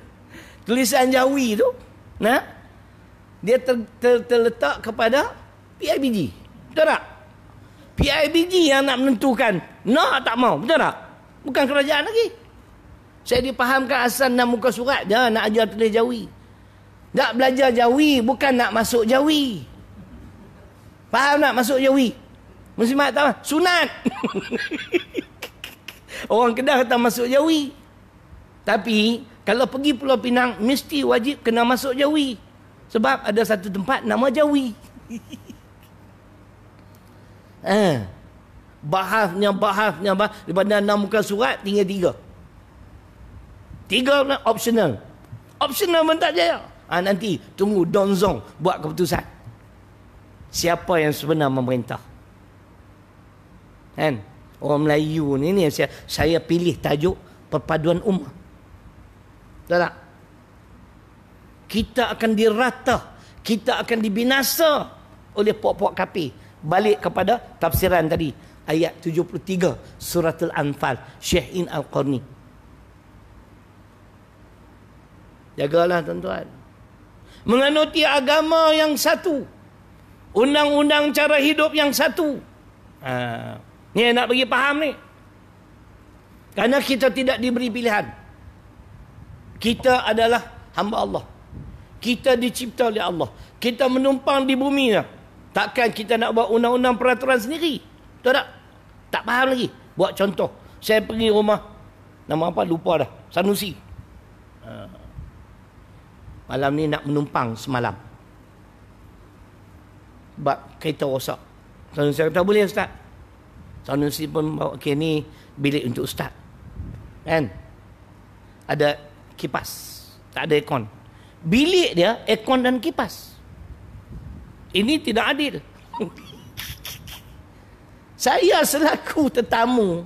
tulisan Jawi tu, nah, dia terletak kepada PIBG. Betul tak? PIBG yang nak menentukan nak tak mau. Betul tak? Bukan kerajaan lagi. Saya dipahamkan asal nak muka surat dia nak ajar tulis Jawi. Nak belajar Jawi bukan nak masuk Jawi. Faham tak masuk Jawi? Muslimat tahu? Sunat. Orang Kedah kata masuk Jawi. Tapi kalau pergi Pulau Pinang mesti wajib kena masuk Jawi. Sebab ada satu tempat nama Jawi. Bahasnya daripada 6 muka surat tinggal 3. 3 optional. Optional pun tak jaya. Nanti tunggu Don Zong buat keputusan. Siapa yang sebenar memerintah? Kan? Orang Melayu ni saya pilih tajuk perpaduan ummah. Betul tak? Kita akan dirata, kita akan dibinasa oleh puak-puak kafir. Balik kepada tafsiran tadi, ayat 73 suratul Anfal, Syekh In Al-Qarni. Jagalah tuan-tuan. Menganuti agama yang satu. Undang-undang cara hidup yang satu. Ni nak bagi faham ni. Kerana kita tidak diberi pilihan. Kita adalah hamba Allah. Kita dicipta oleh Allah. Kita menumpang di bumi. Takkan kita nak buat undang-undang peraturan sendiri. Betul tak? Tak faham lagi. Buat contoh. Saya pergi rumah. Nama apa? Lupa dah. Sanusi. Malam ni nak menumpang semalam. Sebab kereta rosak. Sanusi kata, boleh Ustaz? Sanusi pun bawa, okay, ni bilik untuk Ustaz. Kan? Ada kipas. Tak ada aircon. Bilik dia, aircon dan kipas. Ini tidak adil. Saya selaku tetamu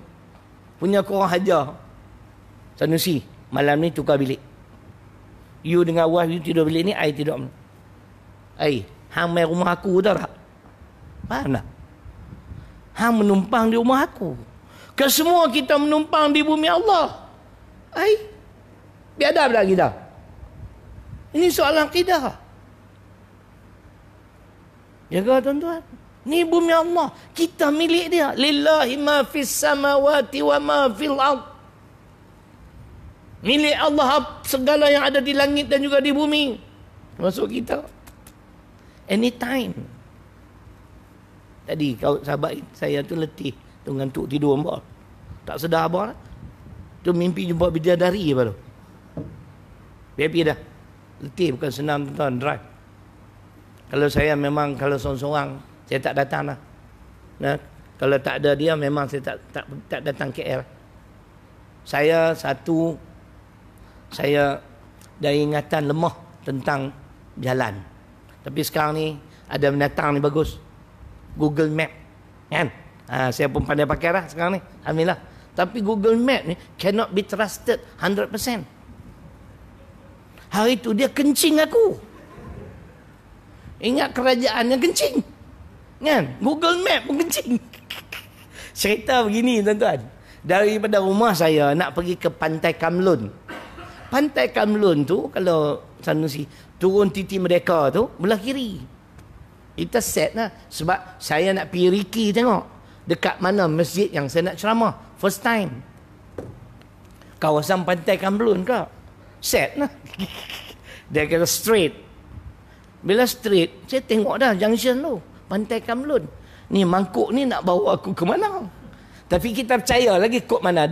punya kurang hajar. Sanusi, malam ni tukar bilik. You dengan wife you tidur bilik ni, I tidur. Hang main rumah aku tak? Faham tak? Hang menumpang di rumah aku. Kesemua kita menumpang di bumi Allah. Biadab tak kita? Ini soalan akidah. Jaga tuan-tuan. Ni bumi Allah. Kita milik dia. Lillahi ma fis samawati wa ma fil ard. Milik Allah segala yang ada di langit dan juga di bumi. Masuk kita. Anytime. Tadi kau sahabat saya tu letih. Tu ngantuk tidur mbak. Tak sedar abang. Tu mimpi jumpa bidadari apa tu. Happy dah. Letih bukan senang tuan-tuan drive. Kalau saya memang kalau seorang-seorang saya tak datang lah. Nah, kalau tak ada dia memang saya tak datang KL. Saya dah ingatan lemah tentang jalan. Tapi sekarang ni ada binatang ni bagus. Google Map. Kan? Saya pun pandai pakai lah sekarang ni. Alhamdulillah. Tapi Google Map ni cannot be trusted 100%. Hari tu dia kencing aku. Ingat kerajaan yang kencing. Kan? Google Map pun kencing. Cerita begini tuan-tuan. Daripada rumah saya nak pergi ke Pantai Kamlun. Pantai Kamlun tu kalau Sanusi turun Titi Merdeka tu belah kiri. Kita set lah. Sebab saya nak pergi Riki tengok. Dekat mana masjid yang saya nak ceramah. First time. Kawasan Pantai Kamlun ke? Set lah. Dia kata straight. Bila straight, saya tengok dah junction tu. Pantai Kamlun. Ni mangkuk ni nak bawa aku ke mana? Tapi kita percaya lagi kod mana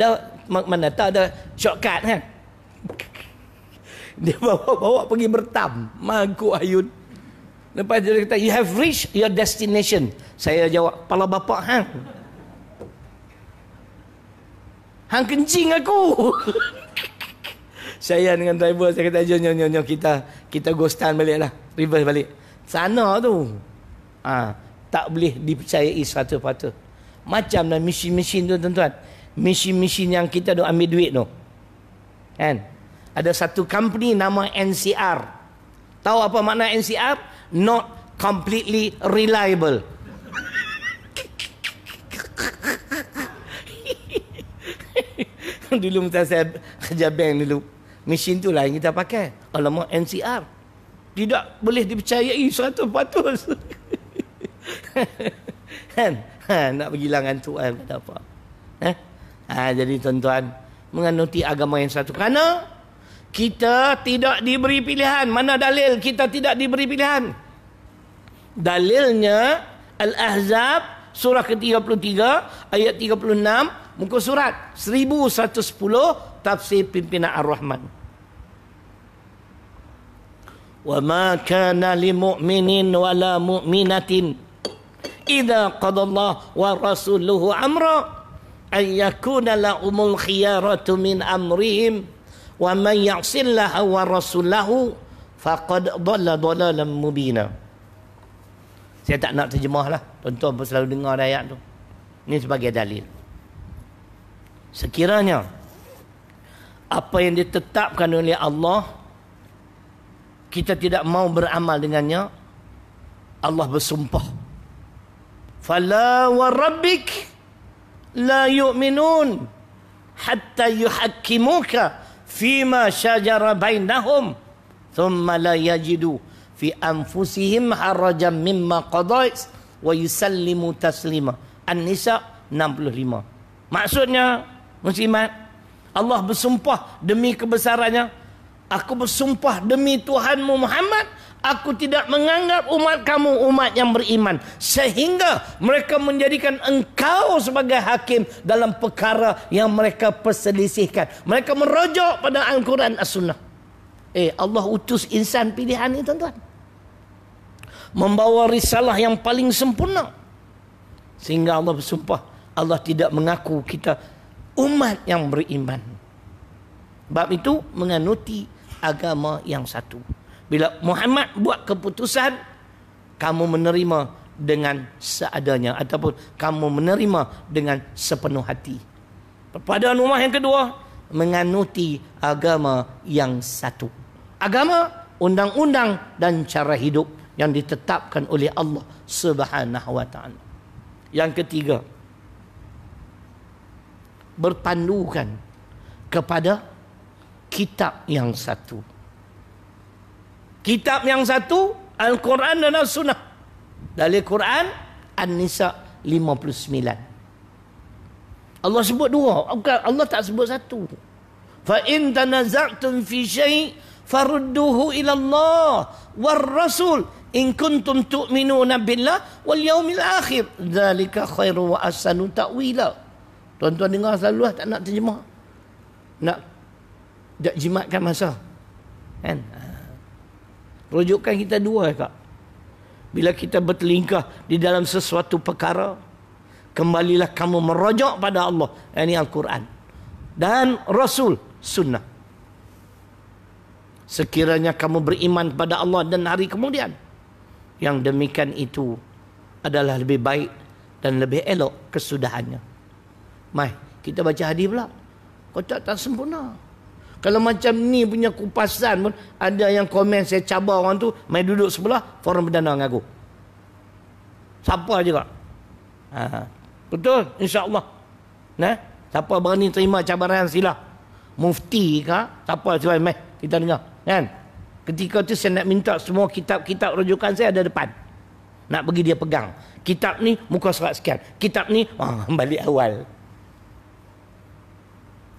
tak ada shortcut kan? Dia bawa pergi bertam. Mangkuk ayun. Lepas dia kata, you have reached your destination. Saya jawab, pala bapak hang. Hang kencing aku. Saya dengan driver, saya kata, jom, kita ghostan balik lah. Reverse balik. Sana tu. Tak boleh dipercayai 100%. Macam lah mesin-mesin tu tuan-tuan. Mesin-mesin yang kita dah ambil duit tu. Kan? Ada satu company nama NCR. Tahu apa makna NCR? Not completely reliable. Dulu masa saya kerja bank dulu. Mesin tu lah yang kita pakai. Alamak NCR. Tidak boleh dipercayai 100%. Kan? Nak pergilah ngantuk kata apa. Jadi tuan-tuan, menganuti agama yang satu. Kerana kita tidak diberi pilihan. Mana dalil kita tidak diberi pilihan? Dalilnya Al-Ahzab surah ke-33 ayat 36 muka surat 1110 tafsir pimpinan Ar-Rahman. Wa ma kana lil mu'minin wala mu'minatin idza qadallahu wa rasuluhu amra ay yakuna lahumul khiyaratu min amrihim wa man ya'sillaha wa rasulahu faqad dhalla dhalalan mubina. Saya tak nak terjemah lah. Tuan-tuan selalu dengar ayat tu. Ini sebagai dalil. Sekiranya apa yang ditetapkan oleh Allah kita tidak mau beramal dengannya, Allah bersumpah, fala wa rabbik la yu'minun hatta yuhakkimuka fima syajara bainahum thumma la yajidu fi anfusihim harajan mimma qadait wa yusallimu taslima. An-Nisa 65. Maksudnya muslimat, Allah bersumpah demi kebesarannya, aku bersumpah demi Tuhanmu Muhammad, aku tidak menganggap umat kamu umat yang beriman sehingga mereka menjadikan engkau sebagai hakim dalam perkara yang mereka perselisihkan. Mereka merujuk pada Al-Quran As-Sunnah. Allah utus insan pilihan ni tuan-tuan, membawa risalah yang paling sempurna, sehingga Allah bersumpah Allah tidak mengaku kita umat yang beriman. Sebab itu menganuti agama yang satu. Bila Muhammad buat keputusan, kamu menerima dengan seadanya ataupun kamu menerima dengan sepenuh hati. Perpaduan rumah yang kedua, menganuti agama yang satu. Agama, undang-undang dan cara hidup yang ditetapkan oleh Allah Subhanahu wa taala. Yang ketiga, berpandukan kepada kitab yang satu. Kitab yang satu, Al-Quran dan As-Sunnah. Dari Quran, An-Nisa 59. Allah sebut dua, Allah tak sebut satu. Fa in tanaza'tum fi syai' farudduhu ila Allah war rasul in kuntum tu'minuna billah wal yaumil akhir. Dzalika khairu wa ahsanu ta'wila. Tuan-tuan dengar selalu lah, tak nak terjemah. Nak jimatkan masa. Kan? Rujukan kita dua kak. Bila kita bertelingkah di dalam sesuatu perkara, kembalilah kamu merujuk pada Allah. Ini Al-Quran dan Rasul Sunnah. Sekiranya kamu beriman kepada Allah dan hari kemudian, yang demikian itu adalah lebih baik dan lebih elok kesudahannya. Mai, kita baca hadis pula. Tak sempurna. Kalau macam ni punya kupasan pun, ada yang komen saya cabar orang tu, mai duduk sebelah, Forum Perdana dengan aku. Siapa juga. Betul, insya-Allah. Nah, siapa berani terima cabaran sila? Mufti ke? Siapa cuba mai kita dengar, kan? Ketika tu saya nak minta semua kitab-kitab rujukan saya ada depan. Nak bagi dia pegang. Kitab ni muka surat sekian. Kitab ni balik awal.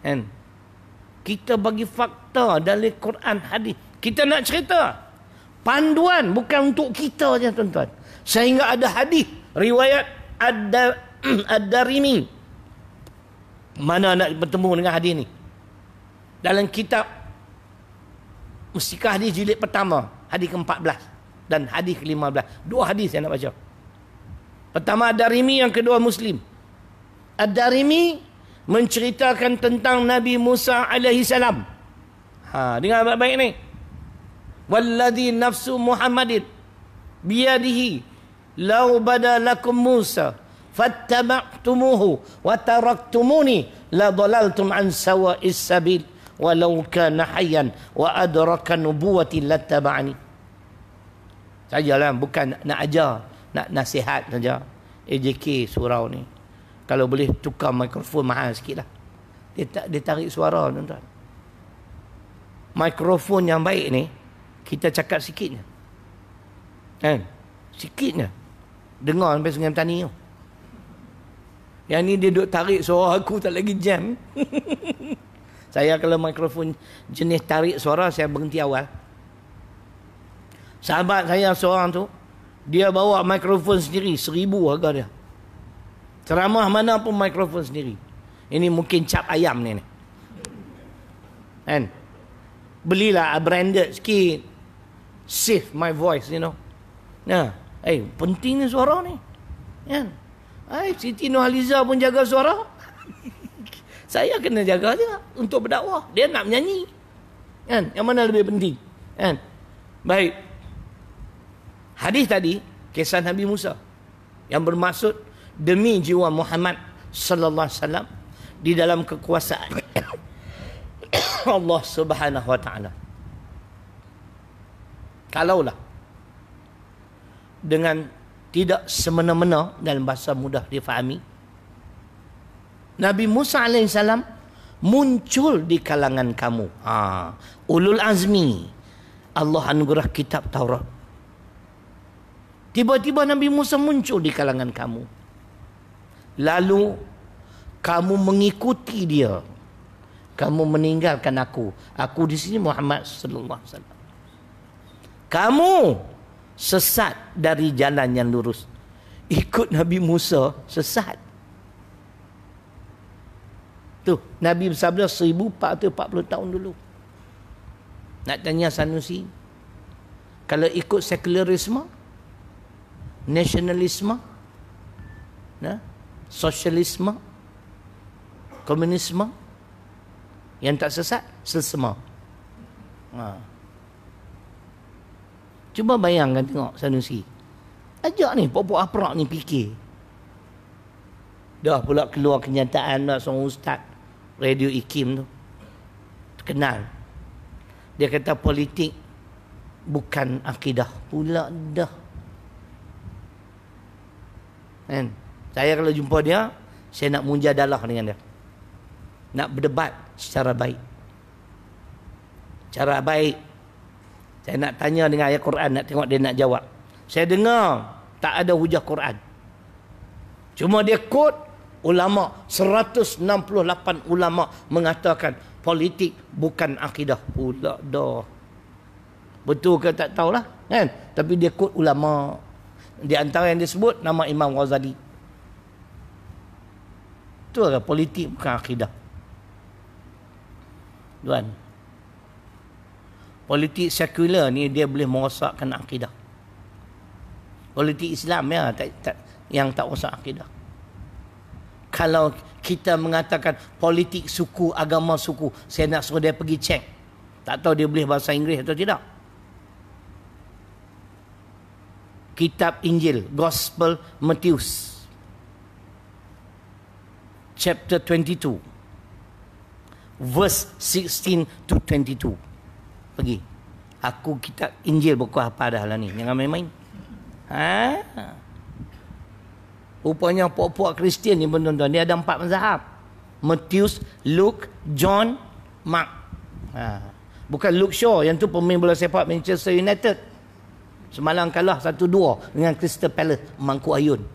Kan? Kita bagi fakta dari Quran hadis. Kita nak cerita. Panduan bukan untuk kita je tuan-tuan. Sehingga ada hadis riwayat Ad-Darimi. Mana nak bertemu dengan hadis ni? Dalam kitab Mustikah hadis jilid pertama, hadis ke-14 dan hadis ke-15. Dua hadis saya nak baca. Pertama Ad-Darimi, yang kedua Muslim. Ad-Darimi menceritakan tentang Nabi Musa alaihi salam. Dengar baik-baik ni. Walladhi nafsu Muhammadin biyadihi law bada lakum Musa fattaba'tumuhu wa taraktumuni la dhalaltum an sawa'is sabil walau kana hayyan wa adraka nubuwati lattaba'ani. Sajalah, bukan nak ajar, nak nasihat saja. AJK surau ni, kalau boleh tukar mikrofon mahal sikit lah. Dia tarik suara tuan-tuan. Mikrofon yang baik ni, kita cakap sikitnya, kan? Sikitnya dengar sampai Sungai Petani tu. Yang ni dia duk tarik suara aku tak lagi jam. Saya kalau mikrofon jenis tarik suara, saya berhenti awal. Sahabat saya seorang tu, dia bawa mikrofon sendiri, 1,000 harga dia. Ceramah mana pun mikrofon sendiri. Ini mungkin cap ayam ni. Kan? Belilah branded sikit. Save my voice, you know. Nah, penting ni suara ni. Kan? Siti Nurhaliza pun jaga suara. Saya kena jaga juga untuk berdakwah. Dia nak menyanyi. Kan? Yang mana lebih penting? Kan? Baik. Hadis tadi, kisah Nabi Musa yang bermaksud demi jiwa Muhammad sallallahu alaihi wasallam di dalam kekuasaan Allah Subhanahu wa taala. Kalaulah dengan tidak semena-mena, dalam bahasa mudah difahami, Nabi Musa alaihissalam muncul di kalangan kamu. Ulul azmi. Allah anugerah kitab Taurat. Tiba-tiba Nabi Musa muncul di kalangan kamu. Lalu kamu mengikuti dia. Kamu meninggalkan aku. Aku di sini Muhammad sallallahu alaihi wasallam. Kamu sesat dari jalan yang lurus. Ikut Nabi Musa sesat. Tu, Nabi bersabda 1440 tahun dulu. Nak tanya Sanusi, kalau ikut sekularisme, nasionalisme, sosialisme, komunisme, yang tak sesat, sesama. Cuba bayangkan tengok Sanusi. Ajak ni, pokok aprak ni fikir. Dah pula keluar kenyataan dah seorang ustaz Radio IKIM tu. Terkenal. Dia kata politik bukan akidah. Pula dah. Kan? Saya kalau jumpa dia, saya nak munjadalah dengan dia. Nak berdebat secara baik. Cara baik. Saya nak tanya dengan ayat Quran, nak tengok dia nak jawab. Saya dengar tak ada hujah Quran. Cuma dia quote ulama, 168 ulama mengatakan politik bukan akidah. Pula dah. Betul ke tak tahulah, kan? Tapi dia quote ulama. Di antara yang disebut nama Imam Ghazali. Betul ke politik bukan akidah? Tuan, politik sekular ni dia boleh merosakkan akidah. Politik Islam ya yang tak rosak akidah. Kalau kita mengatakan politik suku, agama suku, saya nak suruh dia pergi cek. Tak tahu dia boleh bahasa Inggeris atau tidak. Kitab Injil, Gospel Matthews. chapter 22, verse 16 to 22. Pergi. Aku kitab Injil buku apa dah lah ni. Jangan main-main. Rupanya puak-puak Kristian ni tuan-tuan, dia ada 4 mazhab. Matthew, Luke, John, Mark. Bukan Luke Shaw, yang tu pemain bola sepak Manchester United. Semalam kalah 1-2 dengan Crystal Palace, Mangkuk Ayun.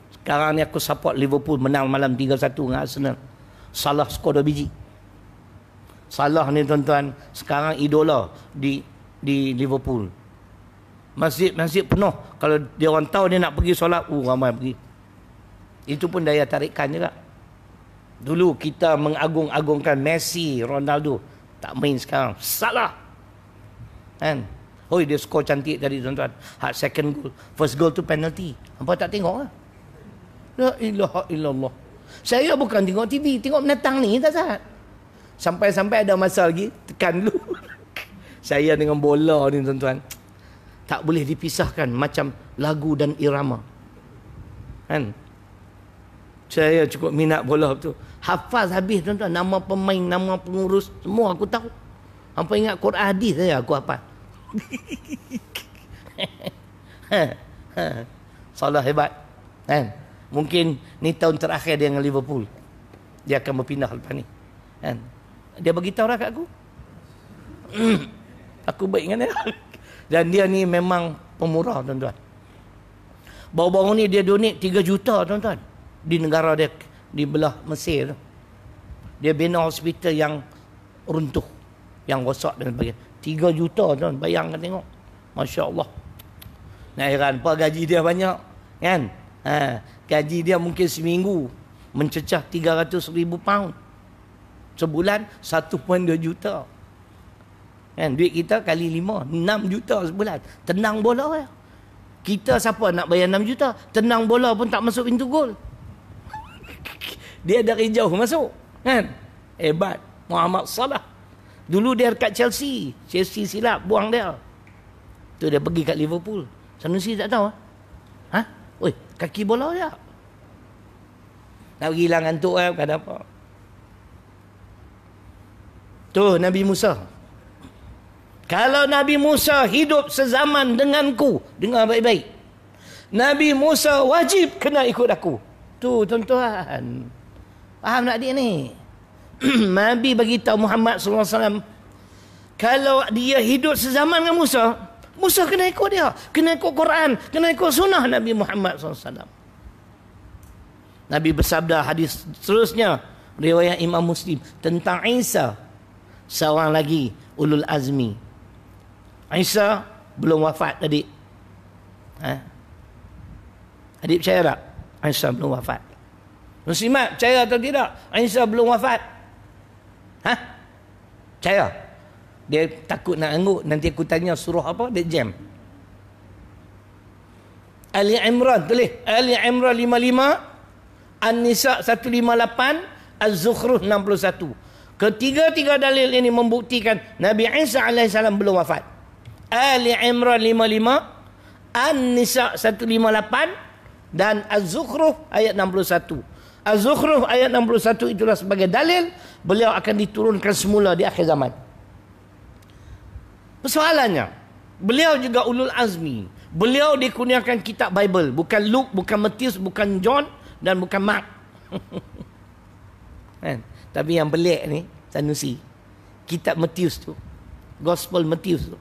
Sekarang ni aku support Liverpool menang malam 3-1 dengan Arsenal. Salah skor 2 biji. Salah ni tuan-tuan sekarang idola di Liverpool. Masjid penuh. Kalau dia orang tahu dia nak pergi solat, ramai pergi. Itu pun daya tarikan juga. Dulu kita mengagung-agungkan Messi, Ronaldo, tak main sekarang. Salah. Kan? Oh, dia skor cantik tadi tuan-tuan. Second goal. First goal tu penalty. Hampa tak tengok lah. La ilaha illallah. Saya bukan tengok TV, tengok menatang ni tak sahat. Sampai-sampai ada masa lagi, tekan dulu. Saya dengan bola ni tuan-tuan, tak boleh dipisahkan macam lagu dan irama. Kan? Saya cukup minat bola tu. Hafaz habis tuan-tuan, nama pemain, nama pengurus, semua aku tahu. Hampa ingat Quran hadis saya aku hafal. Salah hebat. Kan? Mungkin ni tahun terakhir dia dengan Liverpool. Dia akan berpindah lepas ni. Kan? Dia beritahu lah kat aku. Aku baik dengan dia. Dan dia ni memang pemurah tuan-tuan. Baru-baru ni dia donate 3 juta tuan-tuan. Di negara dia, di belah Mesir tu. Dia bina hospital yang runtuh, yang rosak dan sebagainya. 3 juta tuan, bayangkan tengok. Masya Allah. Nak heran apa gaji dia banyak. Kan? Gaji dia mungkin seminggu mencecah 300,000 pound. Sebulan 1.2 juta. Kan? Duit kita kali 5, 6 juta sebulan. Tenang bola ya. Kita siapa nak bayar 6 juta? Tenang bola pun tak masuk pintu gol. Dia dari jauh masuk. Kan? Hebat. Muhammad Salah. Dulu dia dekat Chelsea. Chelsea silap, buang dia. Tu dia pergi kat Liverpool. Sanusi tak tahu. Oi, kaki bola dia. Nak pergi hilang ngantuk bukan apa. Tu Nabi Musa. Kalau Nabi Musa hidup sezaman denganku, dengar baik-baik. Nabi Musa wajib kena ikut aku. Tu tuan-tuan. Faham tak dia ni? Nabi bagi tahu Muhammad SAW, kalau dia hidup sezaman dengan Musa, Musa kena ikut dia, kena ikut Quran, kena ikut sunnah Nabi Muhammad SAW. Nabi bersabda hadis seterusnya, riwayat Imam Muslim, tentang Isa, seorang lagi ulul azmi. Isa belum wafat adik. Adik percaya tak? Isa belum wafat. Muslimat percaya atau tidak? Isa belum wafat. Percaya? Dia takut nak angguk. Nanti aku tanya surah apa, dia jam. Ali Imran, tulis. Ali Imran 55, An-Nisa 158, Az-Zukhruf 61. Ketiga-tiga dalil ini membuktikan Nabi Isa AS belum wafat. Ali Imran 55, An-Nisa 158 dan Az-Zukhruf ayat 61. Az-Zukhruf ayat 61 itulah sebagai dalil beliau akan diturunkan semula di akhir zaman. Persoalannya, beliau juga ulul azmi. Beliau dikurniakan kitab Bible, bukan Luke, bukan Matthew, bukan John dan bukan Mark. Kan? Tapi yang pelik ni, Sanusi, kitab Matthew tu, Gospel Matthew tu,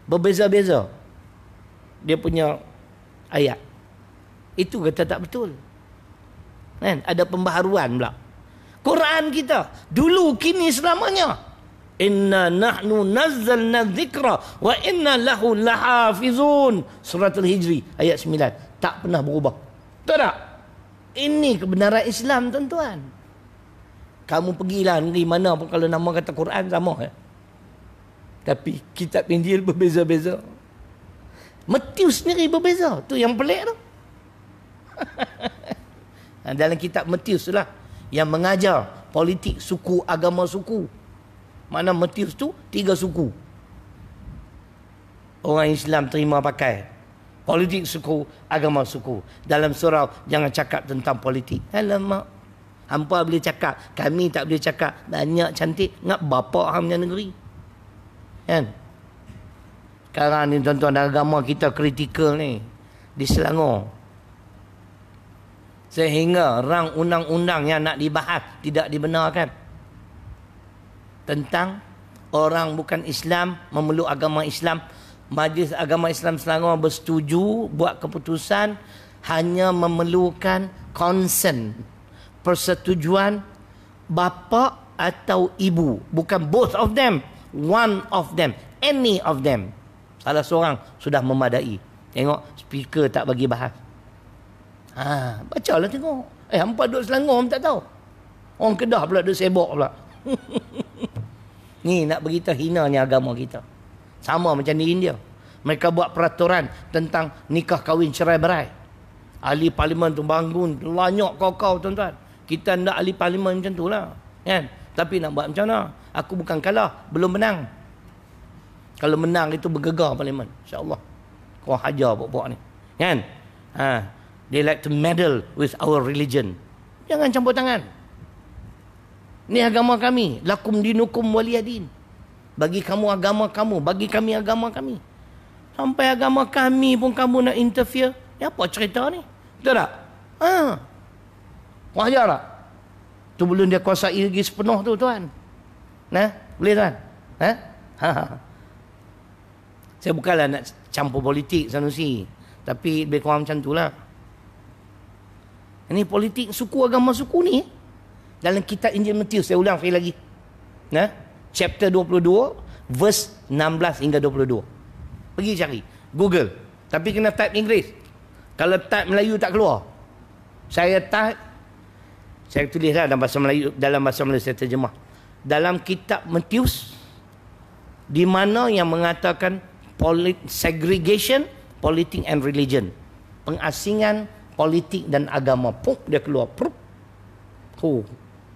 berbeza-beza dia punya ayat. Itu kata tak betul. Kan? Ada pembaharuan pula. Quran kita dulu, kini, selamanya. Inna nahnu nazzalna dzikra wa inna lahu lahafizun. Surah Al-Hijri ayat 9. Tak pernah berubah. Betul tak? Ini kebenaran Islam tuan-tuan. Kamu pergilah negeri mana pun, kalau nama kata Quran sama ya. Tapi kitab Injil berbeza-beza. Matthew sendiri berbeza. Tu yang pelik tu. Dalam kitab Matthew lah yang mengajar politik suku, agama suku. Mana Matthew tu 3 suku. Orang Islam terima pakai. Politik suku, agama suku. Dalam surau jangan cakap tentang politik. Alamak. Hampa boleh cakap, kami tak boleh cakap. Banyak cantik. Ngap bapa hamnya negeri. Kan? Sekarang ni tuan-tuan, agama kita kritikal ni di Selangor. Sehingga rang undang-undang yang nak dibahas tidak dibenarkan. Tentang orang bukan Islam memeluk agama Islam. Majlis Agama Islam Selangor bersetuju buat keputusan hanya memerlukan consent, persetujuan bapa atau ibu, bukan both of them, one of them, any of them. Salah seorang sudah memadai. Tengok speaker tak bagi bahas. Bacalah tengok. Hampa duduk Selangor tak tahu. Orang Kedah pula duduk sibuk pula. Ni nak berita hinanya agama kita. Sama macam di India. Mereka buat peraturan tentang nikah kahwin cerai berai. Ahli parlimen tu bangun banyak kau tuan-tuan. Kita nak ahli parlimen macam tu lah. Kan? Tapi nak buat macam mana? Aku bukan kalah, belum menang. Kalau menang itu bergegar parlimen. InsyaAllah. Kau hajar pokok ni. Kan? They like to meddle with our religion. Jangan campur tangan. Ni agama kami. Lakum dinukum waliyadin. Bagi kamu agama kamu, bagi kami agama kami. Sampai agama kami pun kamu nak interfere. Ni apa cerita ni? Betul tak? Wajar tak? Tu belum dia kuasai lagi sepenuh tu tuan. Nah, boleh tuan? Saya bukanlah nak campur politik Sanusi. Tapi lebih kurang macam tu lah. Ini politik suku, agama suku ni. Dalam kitab Injil Matius, saya ulang sekali lagi. Nah, chapter 22, verse 16 hingga 22. Pergi cari. Google. Tapi kena type Inggeris. Kalau type Melayu tak keluar. Saya type. Saya tulislah dalam bahasa Melayu. Dalam bahasa Melayu saya terjemah. Dalam kitab Matius. Di mana yang mengatakan segregation, politik and religion. Pengasingan, politik dan agama. Pup, dia keluar. Pup.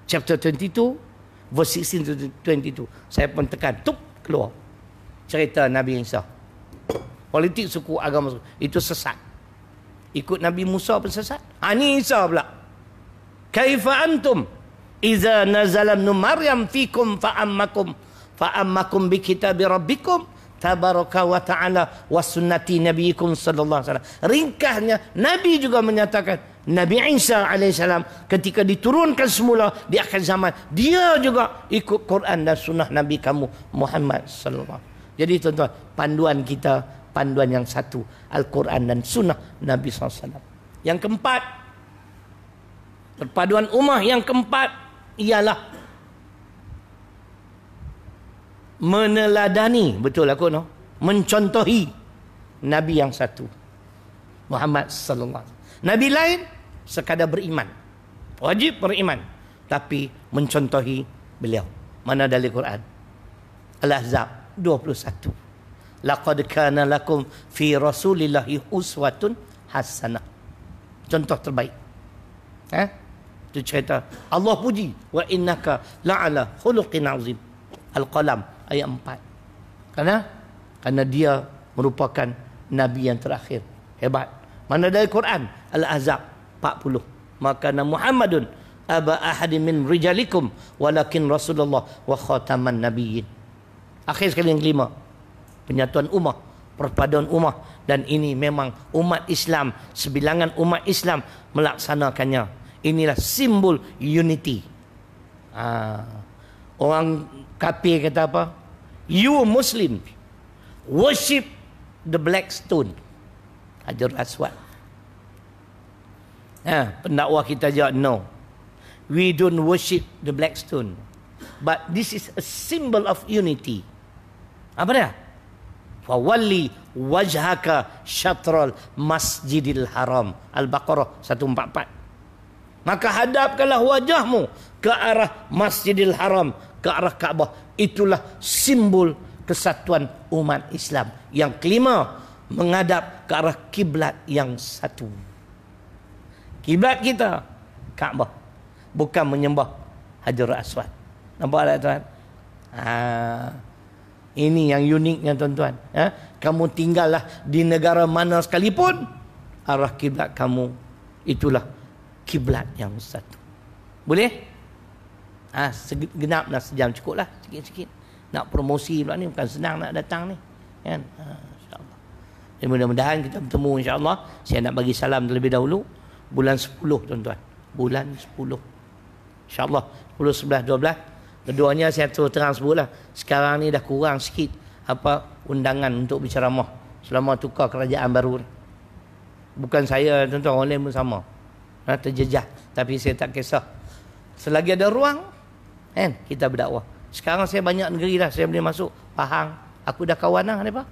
Chapter 22. Verse 16 to 22. Saya pun tekan. Tup, keluar. Cerita Nabi Isa. Politik suku, agama suku. Itu sesat. Ikut Nabi Musa pun sesat. Ni Isa pula. Kaifa antum iza nazala ibn Maryam fikum fa'ammakum bi kitabi rabbikum tabaraka wa ta'ala wa sunnati nabiyikum sallallahu alaihi wasallam. Ringkasnya Nabi juga menyatakan, Nabi Isa alaihissalam ketika diturunkan semula di akhir zaman, dia juga ikut Quran dan sunnah Nabi kamu Muhammad sallallahu alaihi wasallam. Jadi tuan-tuan, panduan kita, panduan yang satu, Al-Quran dan sunnah Nabi SAW. Yang keempat, perpaduan ummah yang keempat ialah meneladani, betul aku no, mencontohi Nabi yang satu, Muhammad sallallahu alaihi wasallam. Nabi lain sekadar beriman, wajib beriman, tapi mencontohi beliau. Mana dari Quran? Al-Ahzab 21. Laqad kana lakum fi rasulillahi uswatun hasanah. Contoh terbaik. Itu cerita Allah puji, wa innaka la'ala khuluqin azim. Al-Qalam ayat 4. Karena dia merupakan nabi yang terakhir. Hebat. Mana dari Quran? Al-Ahzab 40. Maka Muhammadun aba ahadin min rijalikum walakin Rasulullah wa khataman nabiyyin. Akhir sekali yang kelima, penyatuan ummah, perpaduan ummah, dan ini memang umat Islam, sebilangan umat Islam melaksanakannya. Inilah simbol unity. Orang kafir kata apa? You Muslim worship the black stone, Hajar Aswad. Pendakwa kita jawab, no, we don't worship the black stone, but this is a symbol of unity. Apa dia? Fawalli wajhaka syatral masjidil haram. Al-Baqarah 144. Maka hadapkanlah wajahmu ke arah Masjidil Haram, ke arah Kaabah. Itulah simbol kesatuan umat Islam. Yang kelima, menghadap ke arah kiblat yang satu. Kiblat kita Kaabah, bukan menyembah Hajar Aswad. Nampak tak tuan? Ini yang uniknya tuan-tuan. Kamu tinggallah di negara mana sekalipun, arah kiblat kamu itulah kiblat yang satu. Boleh? Segenaplah sejam cukup lah, sikit-sikit. Nak promosi pula ni bukan senang nak datang ni, kan? InsyaAllah. Dan mudah-mudahan kita bertemu insyaAllah. Saya nak bagi salam terlebih dahulu. Bulan 10 tuan-tuan. Bulan 10. InsyaAllah 10, 11, 12. Keduanya saya terus terang sebutlah. Sekarang ni dah kurang sikit undangan untuk berceramah selama tukar kerajaan baru ni. Bukan saya tuan-tuan, orang lain pun sama. Terjejah. Tapi saya tak kisah. Selagi ada ruang, kan, kita berdakwah. Sekarang saya banyak negeri dah. Saya boleh masuk Pahang. Aku dah kawan lah mereka.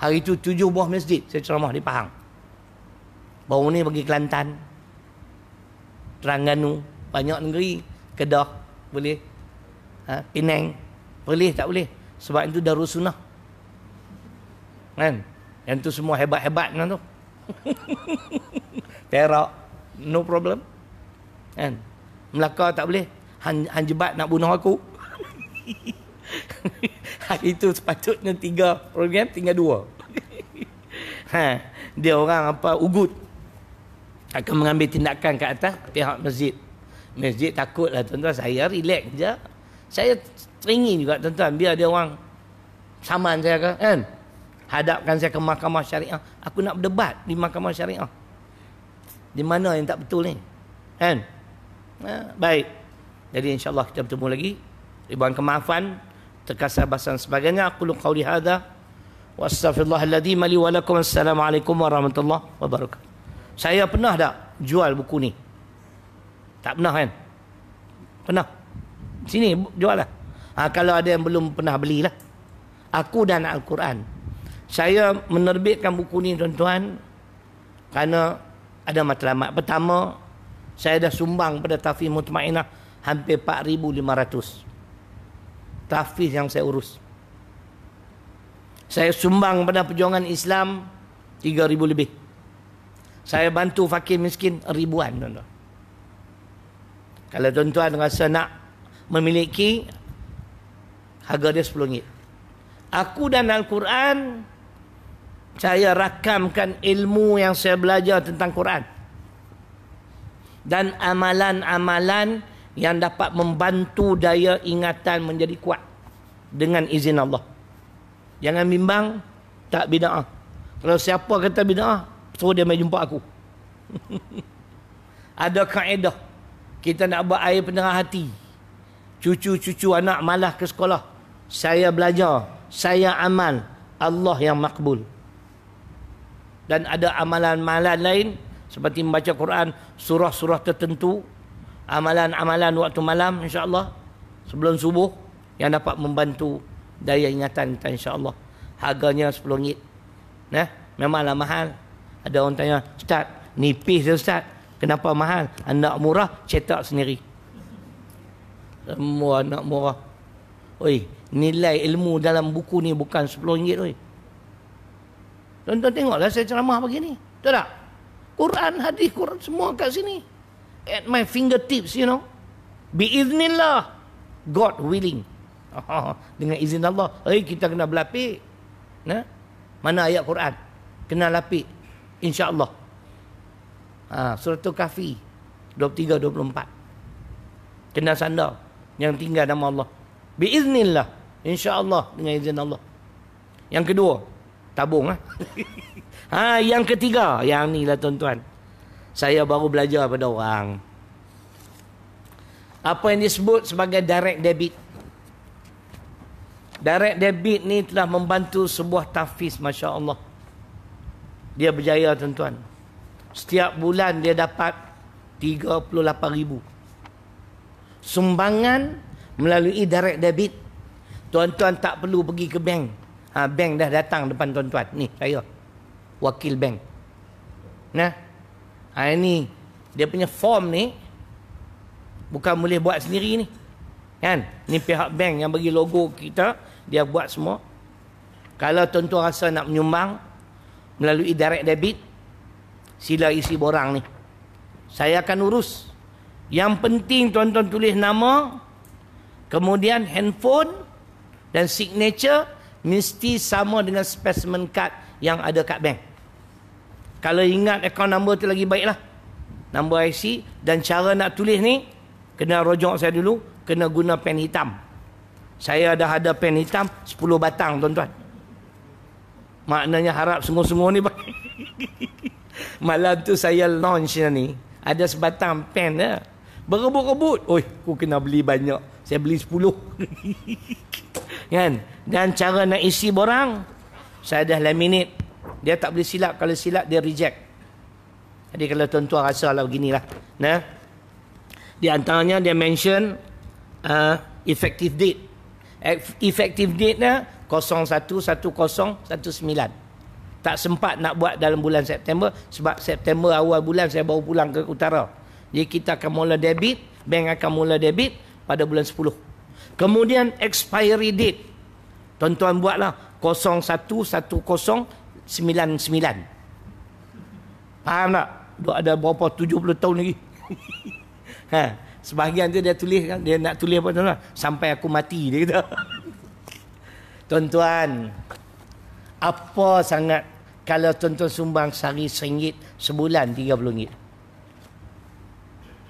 Hari itu 7 buah masjid saya ceramah di Pahang. Baru ni pergi Kelantan, Terengganu, banyak negeri. Kedah boleh, Penang boleh, tak boleh. Sebab itu Darussunnah, kan? Yang tu semua hebat-hebat kan tu. Perak no problem, kan? Melaka tak boleh. Han jebat nak bunuh aku. Hari itu sepatutnya 3 program, tinggal 2. Dia orang ugut akan mengambil tindakan ke atas pihak masjid. Masjid takutlah tuan-tuan, saya relax je. Saya teringin juga tuan-tuan, biar dia orang saman saya kan. Hadapkan saya ke mahkamah syariah. Aku nak berdebat di mahkamah syariah. Di mana yang tak betul ni? Kan? Baik. Jadi insya-Allah kita bertemu lagi. Ribuan kemaafan, terkasar bahasa dan sebagainya. Aku qauli hadza wa astaghfirullahaladzim li wa lakum. Assalamualaikum warahmatullahi wabarakatuh. Saya pernah tak jual buku ni? Tak pernah kan? Pernah. Sini jual lah. Kalau ada yang belum pernah belilah. Aku dan Al-Quran. Saya menerbitkan buku ni tuan-tuan kerana ada matlamat. Pertama, saya dah sumbang pada Tahfiz Mutmainah hampir 4,500. Tahfiz yang saya urus. Saya sumbang pada perjuangan Islam 3,000 lebih. Saya bantu fakir miskin ribuan tuan-tuan. Kalau tuan-tuan rasa nak memiliki, harga dia RM10. Aku dan Al-Quran, saya rakamkan ilmu yang saya belajar tentang Quran. Dan amalan-amalan yang dapat membantu daya ingatan menjadi kuat. Dengan izin Allah. Jangan bimbang, tak bid'ah. Kalau siapa kata bid'ah, suruh dia mai jumpa aku. Ada kaedah. Kita nak buat air penerah hati. Cucu-cucu anak malah ke sekolah. Saya belajar. Saya amal. Allah yang makbul. Dan ada amalan-amalan lain. Seperti membaca Quran. Surah-surah tertentu. Amalan-amalan waktu malam insya-Allah. Sebelum subuh. Yang dapat membantu daya ingatan kita insya-Allah. Harganya RM10. Memanglah mahal. Ada orang tanya, Ustaz, nipis je Ustaz. Kenapa mahal? Anak murah, cetak sendiri. Semua anak murah. Oi, nilai ilmu dalam buku ni bukan RM10, oi. Tuan-tuan tengoklah saya ceramah begini. Betul tak? Quran, hadis, Quran semua kat sini. At my fingertips, you know. Biiznillah. God willing. Dengan izin Allah. Kita kena berlapik. Mana ayat Quran? Kena lapik. InsyaAllah. Suratul Kahfi 23-24. Kena sandar. Yang tinggal nama Allah. Biiznillah. InsyaAllah. Dengan izin Allah. Yang kedua. Tabung. Yang ketiga. Yang ni lah tuan-tuan. Saya baru belajar pada orang. Apa yang disebut sebagai direct debit. Direct debit ni telah membantu sebuah tahfiz. Masya Allah. Dia berjaya tuan-tuan. Setiap bulan dia dapat 38,000. Sumbangan melalui direct debit. Tuan-tuan tak perlu pergi ke bank. Bank dah datang depan tuan-tuan. Ni saya. Wakil bank. Ini dia punya form ni. Bukan boleh buat sendiri ni. Kan? Ni pihak bank yang bagi logo kita. Dia buat semua. Kalau tuan-tuan rasa nak menyumbang melalui direct debit, sila isi borang ni. Saya akan urus. Yang penting tuan-tuan tulis nama, kemudian handphone Dan signature mesti sama dengan specimen card yang ada kat bank. Kalau ingat account number tu lagi baiklah. Nombor IC. Dan cara nak tulis ni, kena rojok saya dulu, kena guna pen hitam. Saya dah ada pen hitam 10 batang tuan-tuan. Maknanya harap sungguh-sungguh ni. Malam tu saya launch ni, ada sebatang pen dah. Berebut-rebut. Oi, aku kena beli banyak. Saya beli 10. Kan? Dan cara nak isi borang, saya dah laminate. Dia tak boleh silap. Kalau silap dia reject. Jadi kalau tuan-tuan rasa lah beginilah. Nah, di antaranya dia mention effective date. Effective date nya 011019. Tak sempat nak buat dalam bulan September sebab September awal bulan saya baru pulang ke utara. Jadi kita akan mula debit, bank akan mula debit pada bulan 10. Kemudian expiry date. Tuan-tuan buatlah 011099. Faham tak? Ada berapa 70 tahun lagi. Sebahagian tu dia tulis kan, dia nak tulis apa tuan-tuan? Sampai aku mati dia kata. Tuan-tuan, apa sangat kalau tuan-tuan sumbang sehari RM1, sebulan RM30.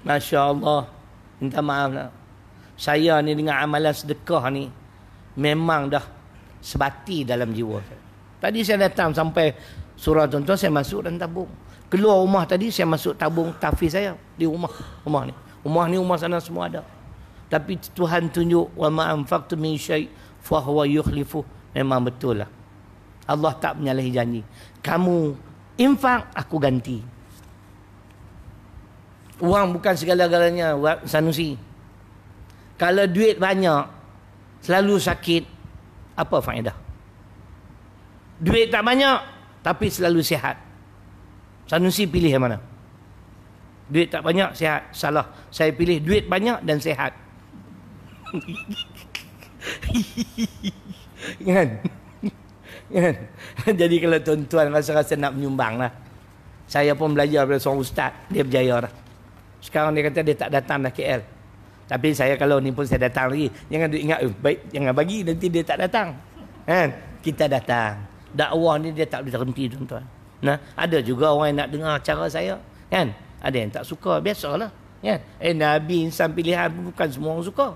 Masya Allah. Minta maaf lah. Saya ni dengan amalan sedekah ni memang dah sebati dalam jiwa saya. Tadi saya datang sampai surau tuan-tuan, saya masuk dan tabung. Keluar rumah tadi saya masuk tabung tahfiz saya di rumah. Rumah ni. Rumah ni, rumah sana semua ada. Tapi Tuhan tunjuk wa ma anfaqtu min syai' fa huwa yukhlifu. Memang betul lah. Allah tak menyalahi janji. Kamu infak, aku ganti. Wang bukan segala-galanya, Sanusi. Kalau duit banyak, selalu sakit, apa faedah? Duit tak banyak, tapi selalu sihat. Sanusi pilih yang mana? Duit tak banyak, sihat. Salah. Saya pilih duit banyak dan sihat. Kan? Kan? Jadi kalau tuan-tuan rasa-rasa nak menyumbang lah. Saya pun belajar daripada seorang ustaz. Dia berjaya lah. Sekarang dia kata dia tak datang dah KL. Tapi saya kalau ni pun saya datang lagi. Jangan ingat, baik, jangan bagi nanti dia tak datang. Kan? Kita datang. Dakwah ni dia tak boleh terhenti tuan-tuan. Nah, ada juga orang yang nak dengar cara saya. Kan? Ada yang tak suka. Biasalah. Kan? Nabi insan pilihan bukan semua orang suka.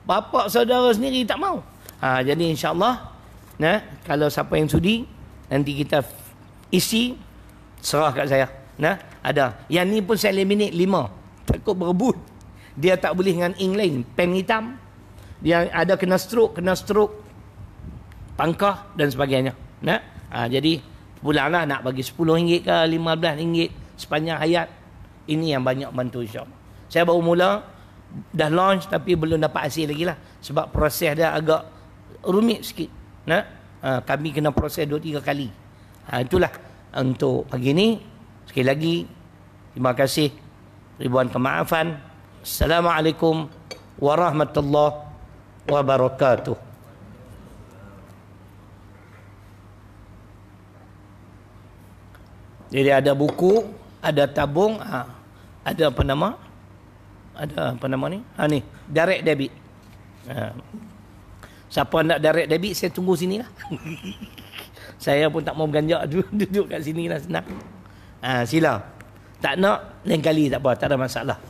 Bapak saudara sendiri tak mau. Jadi insyaAllah, nah, kalau siapa yang sudi, nanti kita isi, serah kat saya. Nah, ada. Yang ni pun saya laminate 5. Takut berebut. Dia tak boleh dengan ink lain. Pen hitam. Dia ada kena stroke, pangkah dan sebagainya. Nah, jadi pulanglah nak bagi RM10 ke RM15 sepanjang hayat. Ini yang banyak bantu insyaAllah. Saya baru mula, dah launch tapi belum dapat hasil lagi lah. Sebab proses dia agak rumit sikit. Nah, kami kena proses 2-3 kali. Itulah untuk pagi ni. Sekali lagi, terima kasih. Ribuan kemaafan. Assalamualaikum warahmatullahi wabarakatuh. Jadi ada buku, ada tabung, ada apa nama? Ada apa nama ni? Ni, direct debit. Siapa nak direct debit, saya tunggu sini lah. Saya pun tak mau beranjak duduk kat sini lah, senang. Sila. Tak nak, lain kali tak apa, tak ada masalah.